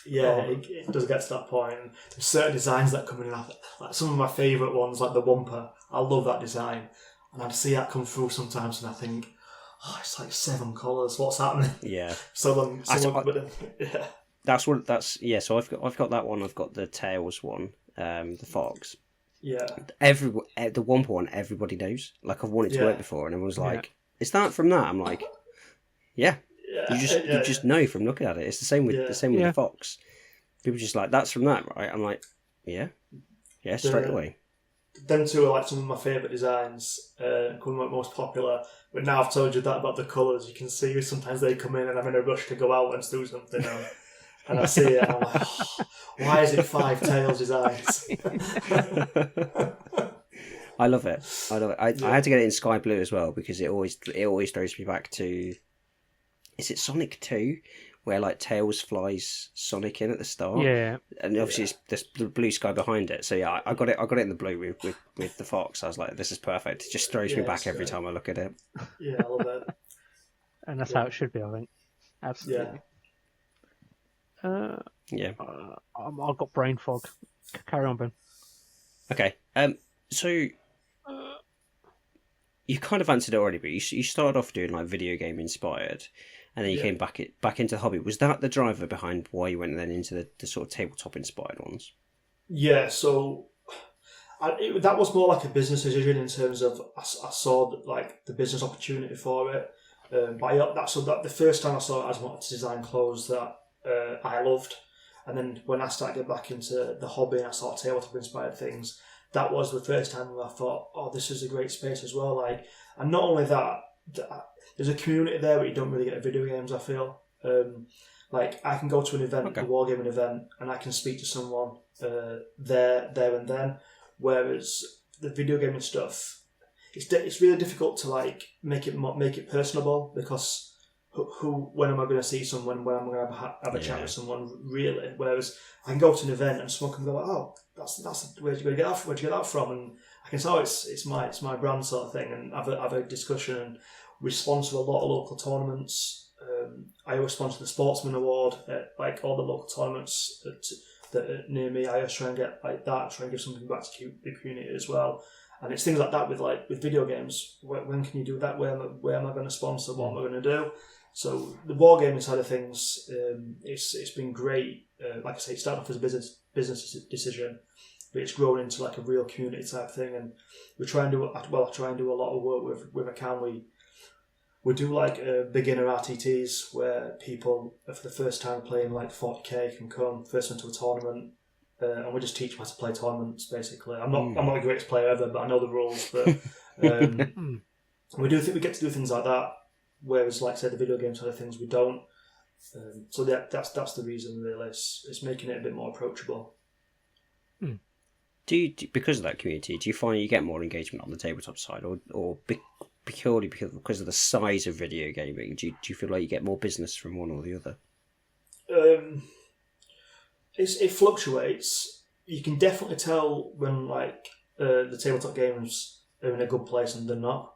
Yeah, it does get to that point. And there's certain designs that come in. Like some of my favourite ones, like the Wumper. I love that design, and I'd see that come through sometimes, and I think, it's like 7 colours. What's happening? Yeah. So I've got that one. I've got the Tails one. The Fox. Yeah. The Wumper one, everybody knows. Like, I've wanted to work before, and everyone's like, "Is that from that?" I'm like, "Yeah." You just know from looking at it. It's the same with the Fox. People just like, "That's from that, right?" I'm like, "Yeah, straight away." Them two are like some of my favourite designs. Coming up most popular. But now I've told you that about the colours, you can see sometimes they come in and I'm in a rush to go out and do something. And I see it and I'm like, why is it 5 Tails designs? I love it. I had to get it in sky blue as well, because it always throws me back to, is it Sonic 2, where like Tails flies Sonic in at the start? Yeah. And obviously it's the blue sky behind it. So yeah, I got it in the blue with the Fox. I was like, this is perfect. It just throws me back every time I look at it. Yeah, I love it. And that's how it should be, I think. Absolutely. Yeah. I've got brain fog. Carry on, Ben. Okay. So you kind of answered it already, but you started off doing like video game inspired, and then you came back into the hobby. Was that the driver behind why you went then into the sort of tabletop inspired ones? Yeah. So that was more like a business decision in terms of I saw like the business opportunity for it. But the first time I saw it, I just wanted to design clothes that I loved, and then when I started getting back into the hobby and I saw tabletop inspired things, that was the first time where I thought, oh, this is a great space as well. Like, and not only that, there's a community there, but you don't really get in video games. I feel like I can go to an event, a wargaming event, and I can speak to someone there and then. Whereas the video gaming stuff, it's really difficult to like make it personable, because when am I going to see someone? When am I going to have a chat with someone? Really, whereas I can go to an event and someone can go, "Oh, that's where'd you get that from?" And I can say, "Oh, it's my brand," sort of thing, and have a discussion and respond to a lot of local tournaments. I always sponsor the Sportsman Award at like all the local tournaments that are near me. I always try and get like that, try and give something back to the community as well. And it's things like that with video games. When can you do that? Where am I going to sponsor? What am I going to do? So the wargaming side of things, it's been great. Like I say, it started off as a business decision, but it's grown into like a real community type thing. And we try and do I try and do a lot of work with a can. We do like beginner RTTs where people for the first time playing like 40k can come first into a tournament, and we just teach them how to play tournaments. Basically, I'm not the greatest player ever, but I know the rules. But we get to do things like that. Whereas, like I said, the video game side of things we don't. So that's the reason really. It's making it a bit more approachable. Do you, because of that community, do you find you get more engagement on the tabletop side, or purely because of the size of video gaming? Do you feel like you get more business from one or the other? It fluctuates. You can definitely tell when like the tabletop games are in a good place and they're not.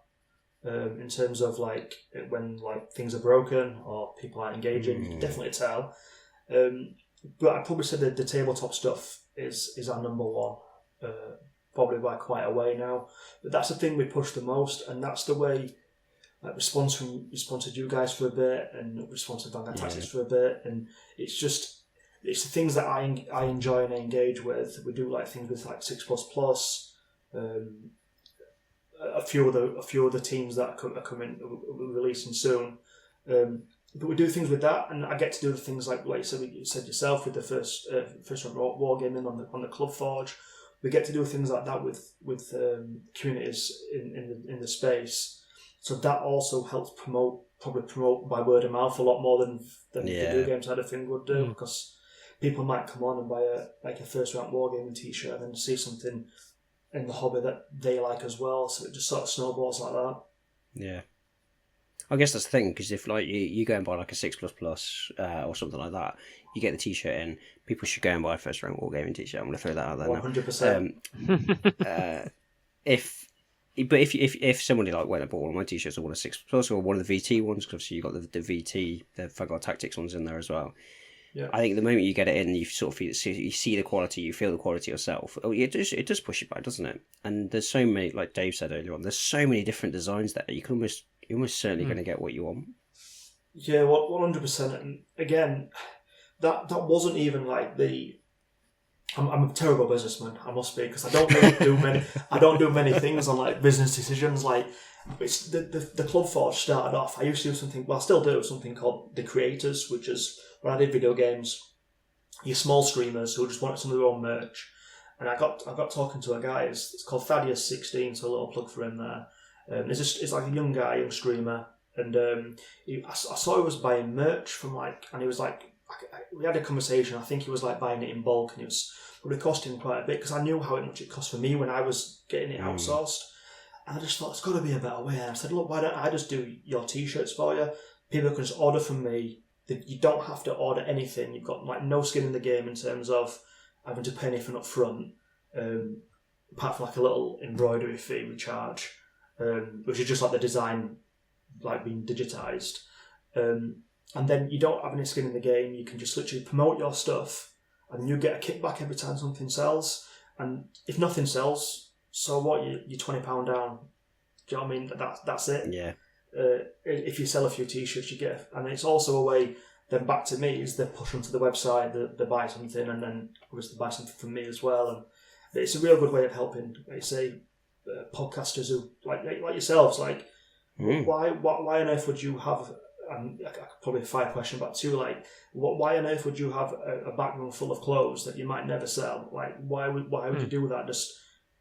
In terms of like when like things are broken or people aren't engaging, you can definitely tell. But I'd probably say that the tabletop stuff is our number one, probably by quite a way now. But that's the thing we push the most, and that's the way. Like we sponsored you guys for a bit, and we sponsored Vanguard Tactics for a bit, and it's the things that I enjoy and I engage with. We do like things with like 6++. A few of the teams that are coming releasing soon, but we do things with that, and I get to do the things like you said yourself with the first round wargaming on the Club Forge. We get to do things like that with communities in the space, so that also helps promote by word of mouth a lot more than the video game side of thing would do, because people might come on and buy a first round wargaming t-shirt and then see something in the hobby that they like as well, so it just sort of snowballs like that. Yeah, I guess that's the thing, because if like you go and buy like a 6++ or something like that, you get the t-shirt in. People should go and buy a first round wargaming t-shirt. I'm going to throw that out there 100%. If somebody like went and bought one of my t-shirts or one of 6++ or one of the VT ones, because obviously you got the VT, the Vanguard Tactics ones in there as well. Yeah. I think the moment you get it in, you sort of you see the quality, you feel the quality yourself. It does push it back, doesn't it? And there's so many, like Dave said earlier on, there's so many different designs there. You're almost certainly going to get what you want. Yeah, 100%. And again, that wasn't even like the. I'm a terrible businessman, I must be, because I don't really do many. I don't do many things on like business decisions. Like it's the Club Forge started off. I used to do something. Well, I still do something called The Creators, which is when I did video games. You're small streamers who just wanted some of their own merch, and I got talking to a guy. It's called Thaddeus16, so a little plug for him there. It's like a young streamer, and I saw he was buying merch from and he was like. We had a conversation. I think he was like buying it in bulk, and it was probably costing him quite a bit, because I knew how much it cost for me when I was getting it outsourced. And I just thought, it's got to be a better way. And I said, look, why don't I just do your t-shirts for you? People can just order from me. You don't have to order anything. You've got like no skin in the game in terms of having to pay anything up front, apart from like a little embroidery fee we charge, which is just like the design like being digitized. And then you don't have any skin in the game. You can just literally promote your stuff, and you get a kickback every time something sells. And if nothing sells, so what? You're £20 down. Do you know what I mean? That's it. Yeah. If you sell a few t-shirts, you get, and it's also a way. Then back to me is they push them to the website, they buy something, and then obviously buy something from me as well. And it's a real good way of helping, like say, podcasters who like yourselves. Like, why on earth would you have? And I could probably fire a question back too, like, why on earth would you have a backroom full of clothes that you might never sell? Like, why would you do that? Just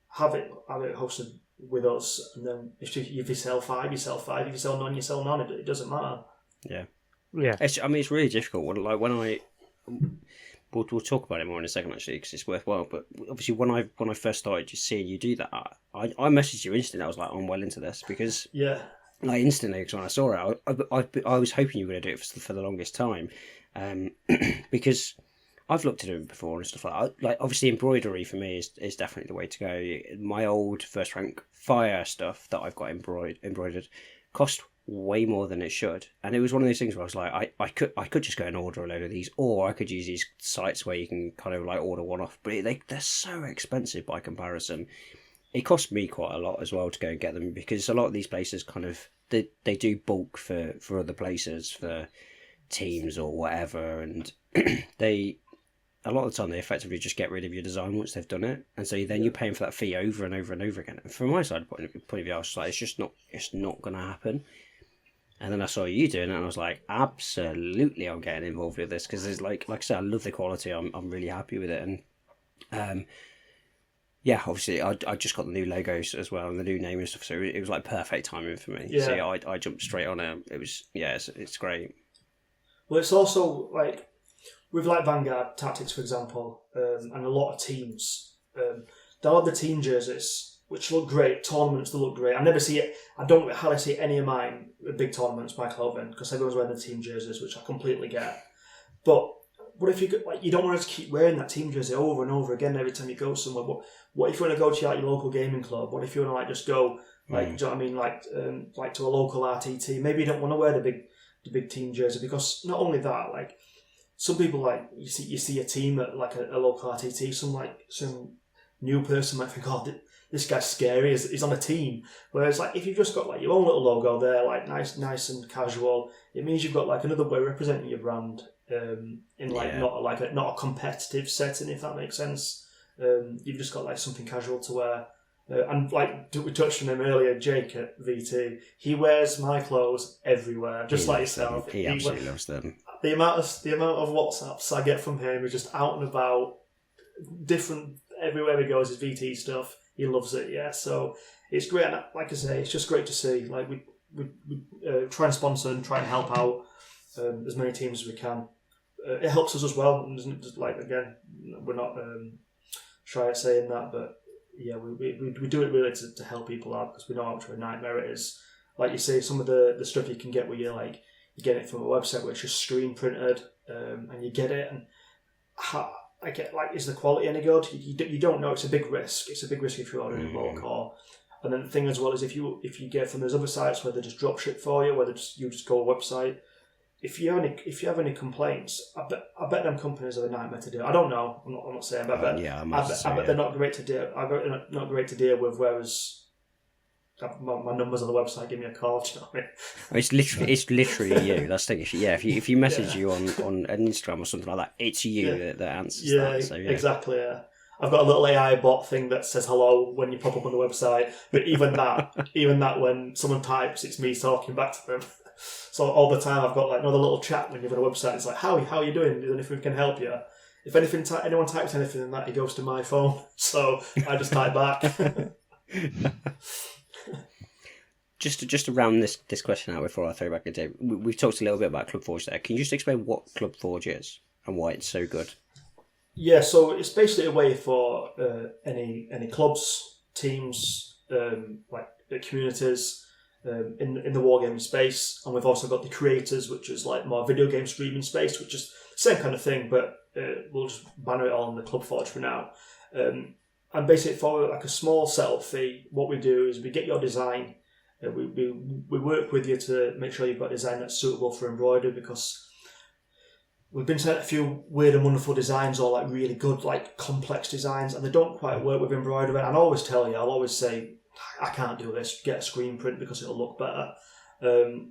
have it hosted with us, and then if you sell 5, you sell 5. If you sell none, you sell none. It doesn't matter. Yeah. Yeah. It's really difficult. We'll talk about it more in a second, actually, because it's worthwhile. But obviously, when I first started just seeing you do that, I messaged you instantly. I was like, I'm well into this, because instantly, because when I saw it, I was hoping you were going to do it for the longest time, because I've looked at it before and stuff like that. Like, obviously, embroidery for me is definitely the way to go. My old first rank fire stuff that I've got embroidered cost way more than it should, and it was one of those things where I was like, I could just go and order a load of these, or I could use these sites where you can kind of like order one off, but they're so expensive by comparison. It cost me quite a lot as well to go and get them, because a lot of these places kind of they do bulk for other places, for teams or whatever, and a lot of the time they effectively just get rid of your design once they've done it, and so then you're paying for that fee over and over and over again. And from my side point of view, I was like, it's not going to happen. And then I saw you doing it, and I was like, absolutely, I'm getting involved with this, because there's like I said, I love the quality. I'm really happy with it, and obviously I just got the new logos as well and the new name and stuff, so it was like perfect timing for me. Yeah. So I jumped straight on it. It was it's great. Well, it's also like with like Vanguard Tactics, for example, and a lot of teams. They'll have the team jerseys, which look great. Tournaments, they look great. I never see it. I don't hardly see any of mine at big tournaments, my clothing, because everyone's wearing the team jerseys, which I completely get. But what if you don't want to keep wearing that team jersey over and over again every time you go somewhere? What if you want to go to your local gaming club? What if you want to just go do you know what I mean? Like to a local RTT? Maybe you don't want to wear the big team jersey, because not only that, like some people you see a team at like a local RTT, some new person might think, oh, this guy's scary, he's on a team. Whereas like if you've just got like your own little logo there, like nice and casual, it means you've got like another way of representing your brand not a competitive setting, if that makes sense. You've just got like something casual to wear. And like we touched on him earlier, Jake at VT, he wears my clothes everywhere, just like yourself. He absolutely loves them. The amount of WhatsApps I get from him is just out and about, different everywhere he goes. His VT stuff, he loves it. Yeah, so it's great. And like I say, it's just great to see. Like we try and sponsor and try and help out as many teams as we can. It helps us as well. And like again, we're not shy at saying that, but yeah, we do it really to help people out, because we know how much of a nightmare it is. Like you say, some of the stuff you can get where you get it from a website where it's just screen printed, and you get it, and is the quality any good? You don't know. It's a big risk. It's a big risk if you're ordering in bulk. And then the thing as well is if you get from those other sites where they just drop ship for you, where you just go to a website. If you have any complaints, I bet them companies are a nightmare to deal. I don't know. I'm not saying, but I bet they're not great to deal. Not great to deal with. Whereas my number's on the website. Give me a call. Do you know what I mean? It's literally you. That's the thing. Yeah, if you message you on an Instagram or something like that, it's you that answers that. So, exactly. Yeah. I've got a little AI bot thing that says hello when you pop up on the website. But even that when someone types, it's me talking back to them. So all the time I've got like another little chat when you're on a website. It's like, how are you doing? Is there anything we can help you? If anyone types anything in that, it goes to my phone. So I just type back. Just to round this question out before I throw back to Dave, we've talked a little bit about Club Forge there. Can you just explain what Club Forge is and why it's so good? Yeah, so it's basically a way for any clubs, teams, like communities in the wargaming space, and we've also got the creators, which is like more video game streaming space, which is the same kind of thing, but we'll just banner it all on the Club Forge for now. And basically for like a small setup fee, what we do is we get your design. We work with you to make sure you've got a design that's suitable for embroidery, because we've been sent a few weird and wonderful designs, or like really good, like complex designs, and they don't quite work with embroidery. And I'll always say, I can't do this, get a screen print because it'll look better.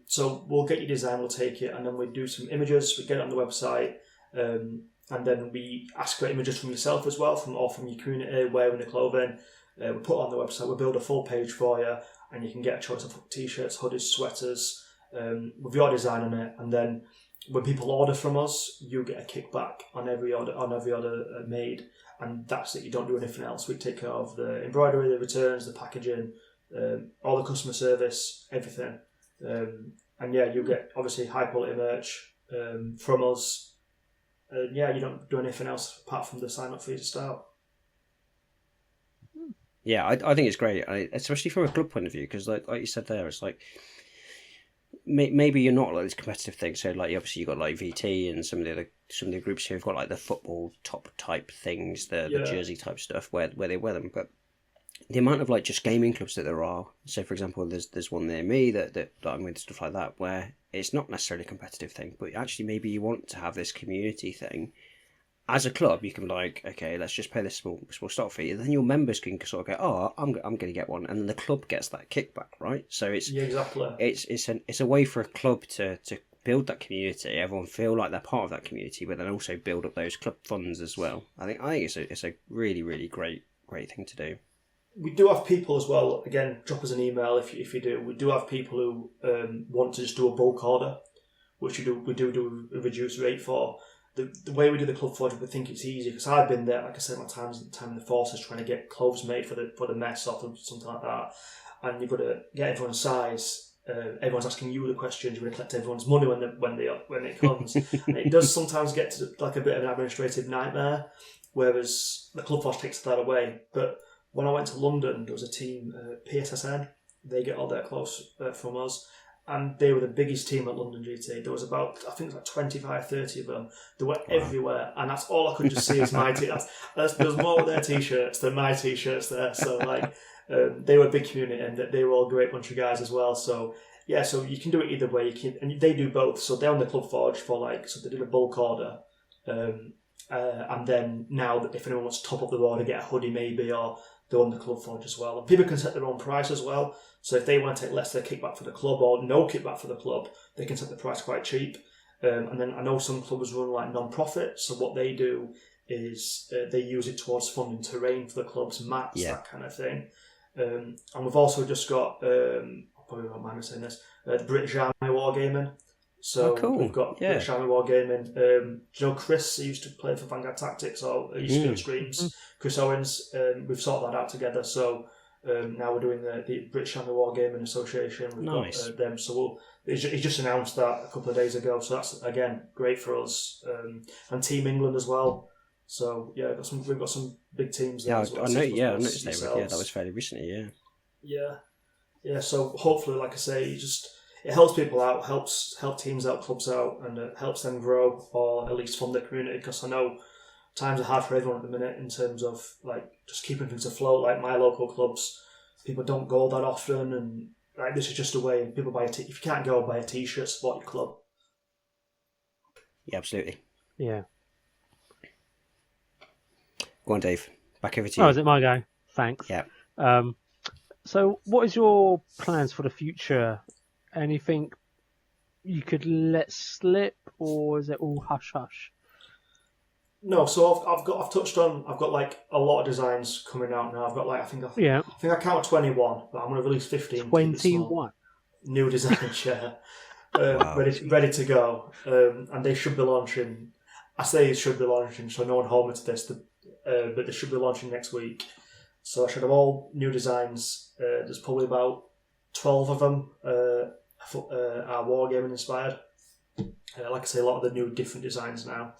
So we'll get your design, we'll take it, and then we do some images, we get it on the website, and then we ask for images from yourself as well, from your community wearing the clothing. We put it on the website, we build a full page for you, and you can get a choice of t-shirts, hoodies, sweaters, with your design on it. And then when people order from us, you get a kickback on every order made, and that's it. You don't do anything else. We take care of the embroidery, the returns, the packaging, all the customer service, everything. And yeah, you get obviously high quality merch from us. Yeah, you don't do anything else apart from the sign up fee to start. Yeah, I think it's great, especially from a club point of view, because like you said there, it's like maybe you're not like this competitive thing. So like obviously you got like VT and some of the groups here have got like the football top type things, the jersey type stuff where they wear them, but the amount of like just gaming clubs that there are. So for example, there's one near me that I'm with, stuff like that, where it's not necessarily a competitive thing, but actually maybe you want to have this community thing. As a club, you can be like, okay, let's just pay this small start fee, and then your members can sort of go, oh, I'm going to get one, and then the club gets that kickback, right? So it's exactly. It's a way for a club to build that community. Everyone feel like they're part of that community, but then also build up those club funds as well. I think it's a really really great thing to do. We do have people as well. Again, drop us an email if you do. We do have people who want to just do a bulk order, which we do a reduced rate for. The way we do the Club Forge, we think it's easy because I've been there. Like I said, my time in the forces trying to get clothes made for the mess or something like that, and you've got to get everyone's size. Everyone's asking you the questions. You're going to collect everyone's money when it comes. And it does sometimes get to like a bit of an administrative nightmare, whereas the Club Forge takes that away. But when I went to London, there was a team, PSSN. They get all their clothes from us. And they were the biggest team at London GT. There was about, I think it was like 25, 30 of them. They were everywhere. And that's all I could just see is my t-shirts. There's more of their t-shirts than my t-shirts there. So like, they were a big community and they were all a great bunch of guys as well. So yeah, so you can do it either way. And they do both. So they're on the Club Forge so they did a bulk order. And then now if anyone wants to top up the order, get a hoodie maybe, or they're on the Club Forge as well. And people can set their own price as well. So if they want to take less of their kickback for the club or no kickback for the club, they can set the price quite cheap. And then I know some clubs run like non-profit. So what they do is they use it towards funding terrain for the clubs, mats, that kind of thing. And we've also just got, I probably won't mind me saying this, the British Army Wargaming. So we've got British Army Wargaming. Do you know Chris? He used to play for Vanguard Tactics, or he used to be on streams. Chris Owens. We've sorted that out together. So now we're doing the British Army Wargaming Association. We've got them. So he just announced that a couple of days ago. So that's again great for us. And Team England as well. So yeah, we've got some big teams there. I noticed they were. Yeah, that was fairly recently. Yeah. So hopefully, like I say, it helps people out, helps teams out, clubs out, and it helps them grow or at least fund their community. Because I know times are hard for everyone at the minute in terms of like just keeping things afloat. Like my local clubs, people don't go that often, and like this is just a way people buy if you can't go, buy a t-shirt, support your club. Yeah, absolutely. Yeah. Go on, Dave. Back over to you. Oh, is it my go? Thanks. Yeah. So, what is your plans for the future? Anything you could let slip, or is it all hush hush? No, so I've got like a lot of designs coming out now. I've got like I think I count 21, but I'm going to release 15. 21 new designs, ready to go, and they should be launching. I say it should be launching, so no one hold me to this. But they should be launching next week. So I should have all new designs. There's probably about 12 of them are wargaming inspired. Like I say, a lot of the new different designs now.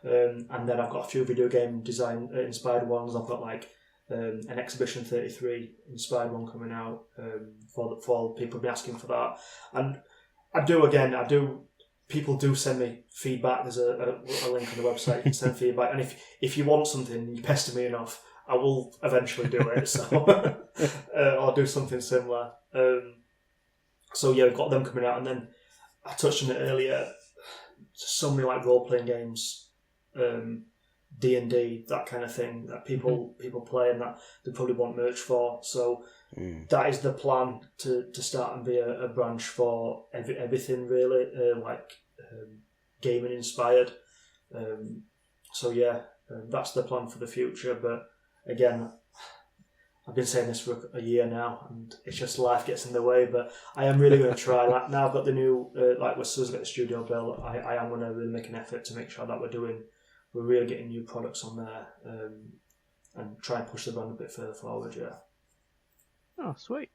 And then I've got a few video game design inspired ones. I've got like an Exhibition 33 inspired one coming out for people be asking for that. And I do. People do send me feedback. There's a link on the website. You can send feedback, and if you want something and you pester me enough, I will eventually do it. So I'll do something similar. So yeah, we've got them coming out, and then I touched on it earlier. So many like role playing games, D&D, that kind of thing that people play and that they probably want merch for. So that is the plan to start and be a branch for everything really, gaming inspired. So yeah, that's the plan for the future. But again, I've been saying this for a year now, and it's just life gets in the way. But I am really going to try. Like now, I've got the new as soon as I get the studio built, I am going to really make an effort to make sure that we're really getting new products on there, and try and push the brand a bit further forward. Yeah. Oh, sweet.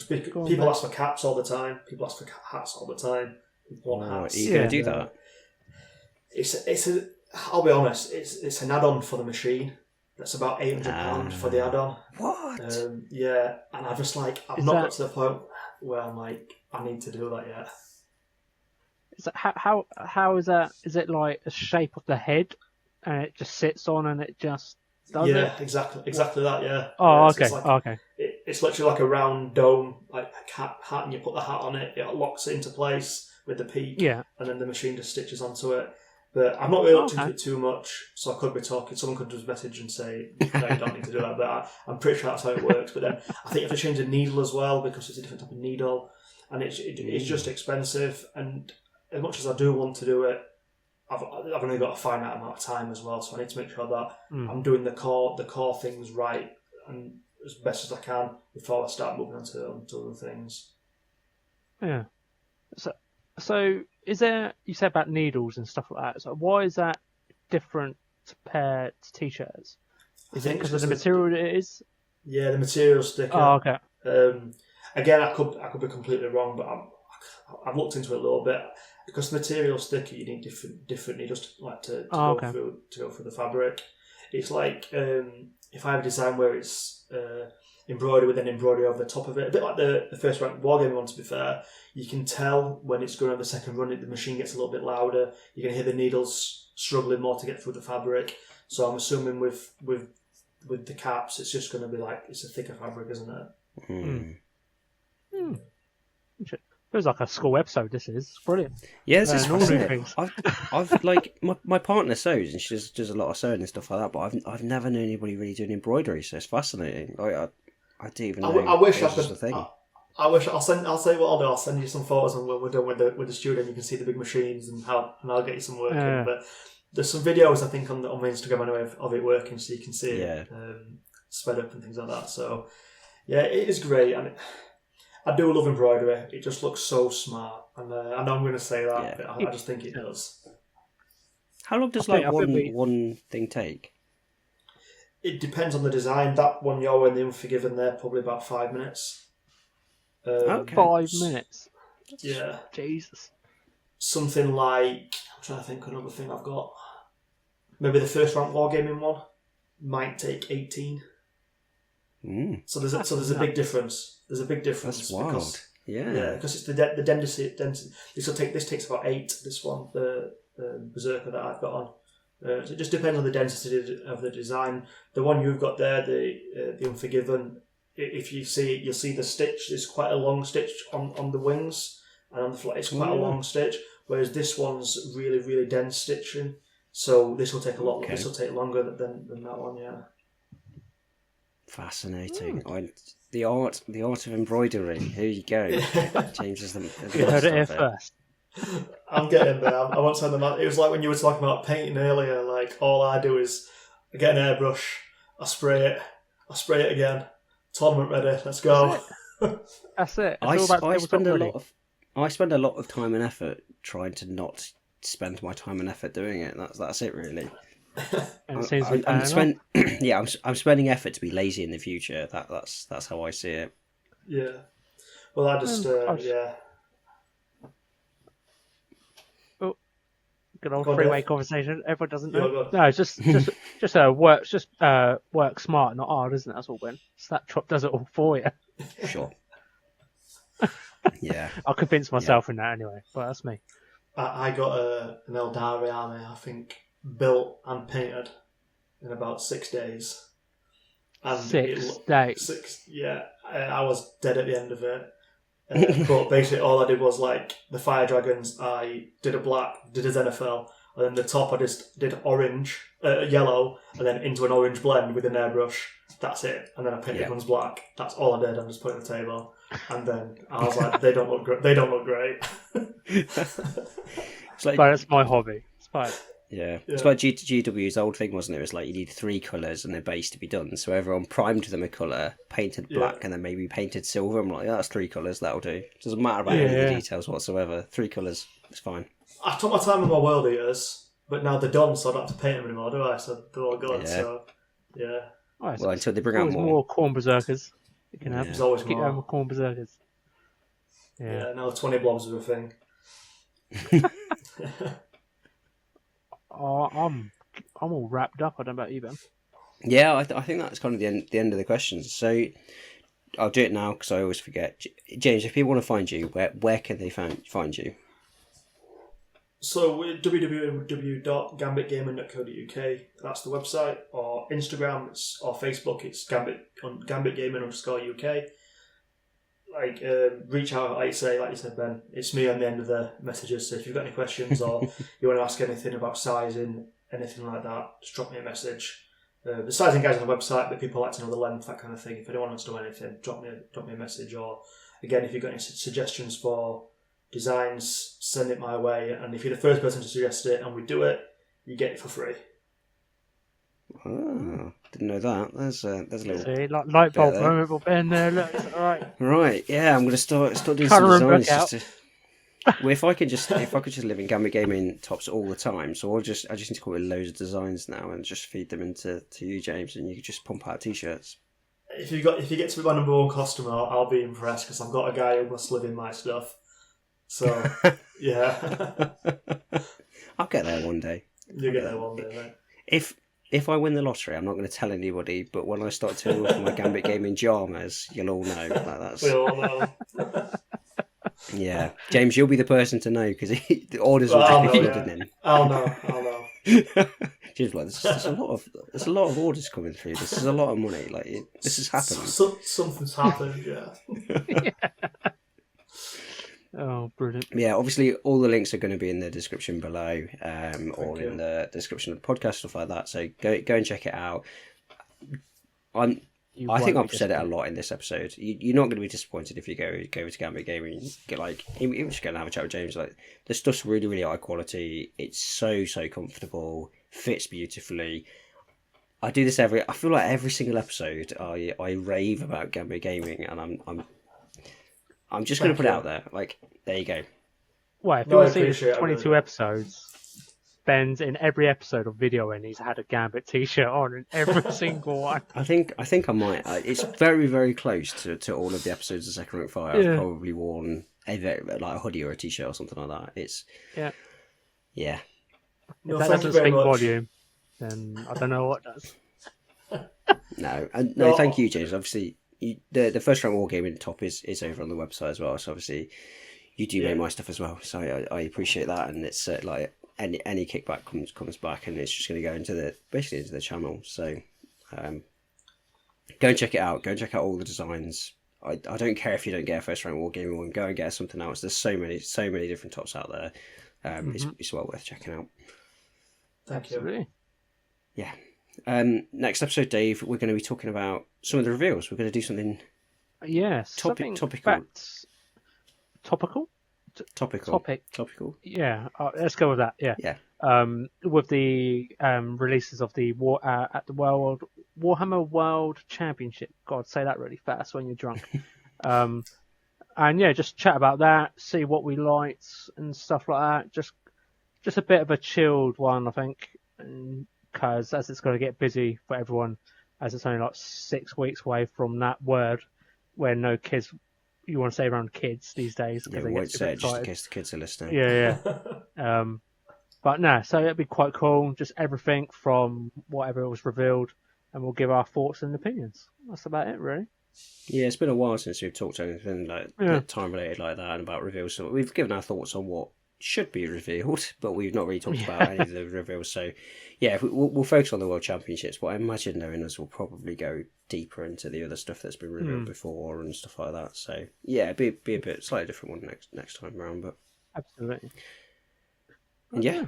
People ask for caps all the time. People ask for hats all the time. People want hats. Are you going to do that? I'll be honest. It's an add-on for the machine. That's about £800 for the add-on. What? Yeah, and I've just I've not got to the point where I'm like, I need to do that yet. Is that, how is that? Is it like a shape of the head, and it just sits on and it just does it? Yeah, exactly that. Yeah. Oh, yeah, okay. Okay. It's literally like a round dome, like a hat, and you put the hat on it. It locks it into place with the peak. Yeah. And then the machine just stitches onto it. But I'm not really looked into it too much, so I could be talking. Someone could just message and say, "No, you don't need to do that." But I'm pretty sure that's how it works. But then I think you have to change the needle as well because it's a different type of needle, and it's just expensive. And as much as I do want to do it, I've only got a finite amount of time as well. So I need to make sure that I'm doing the core things right and as best as I can before I start moving on to other things. Yeah. So is there? You said about needles and stuff like that. So why is that different compared to t-shirts? Is it because of the material it is? Yeah, the material's thicker. Oh, okay. Again, I could be completely wrong, but I've looked into it a little bit. Because the material's thicker, you need different needles to go through the fabric. It's like if I have a design where it's embroidered with an embroidery over the top of it, a bit like the first round wargaming one. To be fair, you can tell when it's going on the second run. The machine gets a little bit louder. You can hear the needles struggling more to get through the fabric. So I'm assuming with the caps, it's just going to be like it's a thicker fabric, isn't it? Feels like a school episode. This is brilliant. Yeah, this is fascinating. I've like my partner sews and she does a lot of sewing and stuff like that. But I've never known anybody really doing embroidery, so it's fascinating. I didn't even know. I wish I could. I wish I'll send you what I'll send you some photos and when we're done with the studio, you can see the big machines and I'll get you some work in. But there's some videos I think on my Instagram anyway of it working, so you can see it sped up and things like that. So yeah, it is great. And I do love embroidery. It just looks so smart, and I know I'm going to say that, but I just think it does. How long does one thing take? It depends on the design. That one you're wearing, the Unforgiven, there probably about 5 minutes. 5 minutes. Yeah. Jesus. Something like I'm trying to think of another thing I've got. Maybe the first round wargaming one might take 18. So there's a big difference. There's a big difference. That's wild. Because it's the density. This takes about 8. This one, the Berserker that I've got on. So it just depends on the density of the design. The one you've got there, the Unforgiven. If you see it, you'll see the stitch. There's quite a long stitch on the wings, and on the flat it's quite a long stitch. Whereas this one's really, really dense stitching. So this will take a lot. This will take longer than that one. Yeah. Fascinating. The art of embroidery. Here you go. James is the you heard it here first. I'm getting there. I won't send them out. It was like when you were talking about painting earlier. Like all I do is I get an airbrush, I spray it again. Tournament ready. Let's go. That's it. I spend a lot of time and effort trying to not spend my time and effort doing it. That's it really. I'm spending effort to be lazy in the future. That's how I see it. Yeah. Well, I just yeah. Oh, good old freeway conversation. Everyone doesn't know. Yeah, no, it's just work smart, not hard, isn't it? That's all, Ben. Snapchat does it all for you. Sure. Yeah. I'll convince myself in that anyway. But that's me. I got an Eldari army, I think, built and painted in about 6 days. And 6 days? 6, yeah. I was dead at the end of it. But basically all I did was like the Fire Dragons, I did a black, did a Zenithal, and then the top I just did orange, yellow, and then into an orange blend with an airbrush. That's it. And then I painted ones black. That's all I did. I just put it on the table. And then I was like, they don't look great. They don't look great. It's like, but it's my hobby. It's fine. Yeah. It's like GW's old thing, wasn't it? It was like you need 3 colours and a base to be done. So everyone primed them a colour, painted black, and then maybe painted silver. I'm like, that's 3 colours, that'll do. It doesn't matter about any of the details whatsoever. 3 colours, it's fine. I took my time with my World Eaters, but now they're done, so I don't have to paint them anymore, do I? So they're all gone, so yeah. Oh, well, until they bring out more. Corn Berserkers. You can have There's always keep more. having corn berserkers. Yeah, now 20 blobs are a thing. I'm all wrapped up. I don't know about you, Ben. Yeah, I think that's kind of the end of the questions. So I'll do it now because I always forget. James, if people want to find you, where can they find you? So we're www.gambitgaming.co.uk. That's the website. Or Instagram or Facebook, it's Gambit Gaming_UK. Reach out, like you said, Ben. It's me on the end of the messages. So if you've got any questions or you want to ask anything about sizing, anything like that, just drop me a message. The sizing guide's on the website, but people like to know the length, that kind of thing. If anyone wants to know anything, drop me a message. Or again, if you've got any suggestions for designs, send it my way. And if you're the first person to suggest it and we do it, you get it for free. Oh, didn't know that. There's a little light bulb there. moment for Ben there. Look, it's all right. Right, yeah, I'm going to start doing some designs. Well, if I could just live in Gambit Gaming tops all the time, so I just need to come up with loads of designs now and just feed them to you, James, and you could just pump out t-shirts. If you get to be my number one customer, I'll be impressed because I've got a guy who must live in my stuff. So yeah, I'll get there one day. You'll get there one day, mate. If I win the lottery, I'm not going to tell anybody, but when I start turning up in my Gambit Gaming jammers, you'll all know. That's... We all know. Yeah. James, you'll be the person to know because the orders will just be flooding in. I'll know. James, like, there's a lot of orders coming through. This is a lot of money. Like this is happening. Something's happened, yeah. Oh, brilliant. Yeah, obviously all the links are going to be in the description below, or in the description of the podcast, stuff like that. So go and check it out. I think I've said it a lot in this episode. You're not going to be disappointed if you go to Gambit Gaming. Even just go and have a chat with James. Like the stuff's really, really high quality. It's so comfortable. Fits beautifully. I do this I feel like every single episode I rave about Gambit Gaming, and I'm just going to put it out there. Like, there you go. Well, if you want to see 22 episodes, Ben's in every episode of video and he's had a Gambit t-shirt on in every single one. I think I might. It's very, very close to all of the episodes of Second Rank Fire. I've probably worn a hoodie or a t-shirt or something like that. It's... Yeah. If that doesn't speak volume, then I don't know what does. No, thank you, James. Obviously... The First Rank Wargaming top is over on the website as well, so obviously you do make my stuff as well, so I appreciate that, and it's like any kickback comes back, and it's just going to go into the channel. So go and check it out. Go and check out all the designs. I don't care if you don't get a First Rank Wargaming one. Go and get something else. There's so many different tops out there. It's well worth checking out. Thank you. Yeah. Next episode, Dave, we're going to be talking about some of the reveals. We're going to do something. Yes. Topical. Topical. Yeah. Let's go with that. Yeah. Yeah. With the releases of the Warhammer World Championship. God, say that really fast when you're drunk. And yeah, just chat about that, see what we liked and stuff like that. Just a bit of a chilled one, I think. Because as it's going to get busy for everyone, as it's only like 6 weeks away from that word where no kids, you want to say around kids these days. Yeah, we won't say it just in case the kids are listening. Yeah. But no, so it'd be quite cool. Just everything from whatever was revealed, and we'll give our thoughts and opinions. That's about it, really. Yeah, it's been a while since we've talked anything like time related like that and about reveals. So we've given our thoughts on what should be revealed, but we've not really talked about any of the reveals. So yeah, we'll focus on the World Championships, but I imagine knowing us will probably go deeper into the other stuff that's been revealed before and stuff like that. So yeah, be a bit slightly different one next time around, but absolutely. And yeah,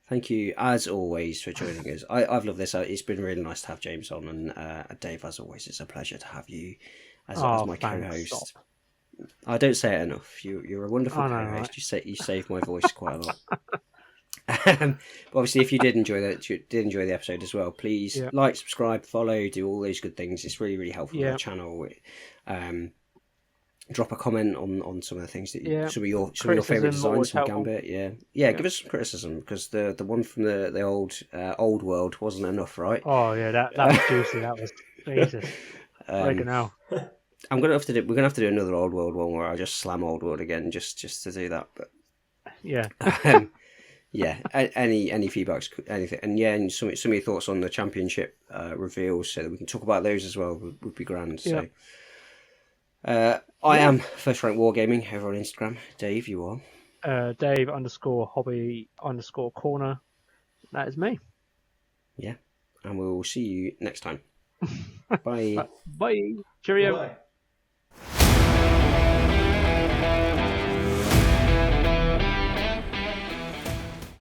thank you as always for joining us. I've loved this. It's been really nice to have James on, and Dave, as always, it's a pleasure to have you as my co-host. Stop. I don't say it enough. You're a wonderful co-host. Right? You save my voice quite a lot. But obviously, if you did enjoy the episode as well, please like, subscribe, follow, do all those good things. It's really, really helpful for the channel. Drop a comment on some of the things that some of your favourite designs from Gambit. Yeah. Give us some criticism because the one from the old world wasn't enough, right? Oh yeah, that was juicy. That was Jesus. Friggin' hell. We're gonna have to do another Old World one where I just slam Old World again, just to do that. But Yeah. yeah, any feedbacks, anything, and yeah, and some of your thoughts on the championship reveals, so that we can talk about those as well would be grand. Yeah. So, I am First Rank Wargaming over on Instagram. Dave, you are Dave_hobby_corner. That is me. Yeah, and we'll see you next time. Bye. Bye. Cheerio. Bye.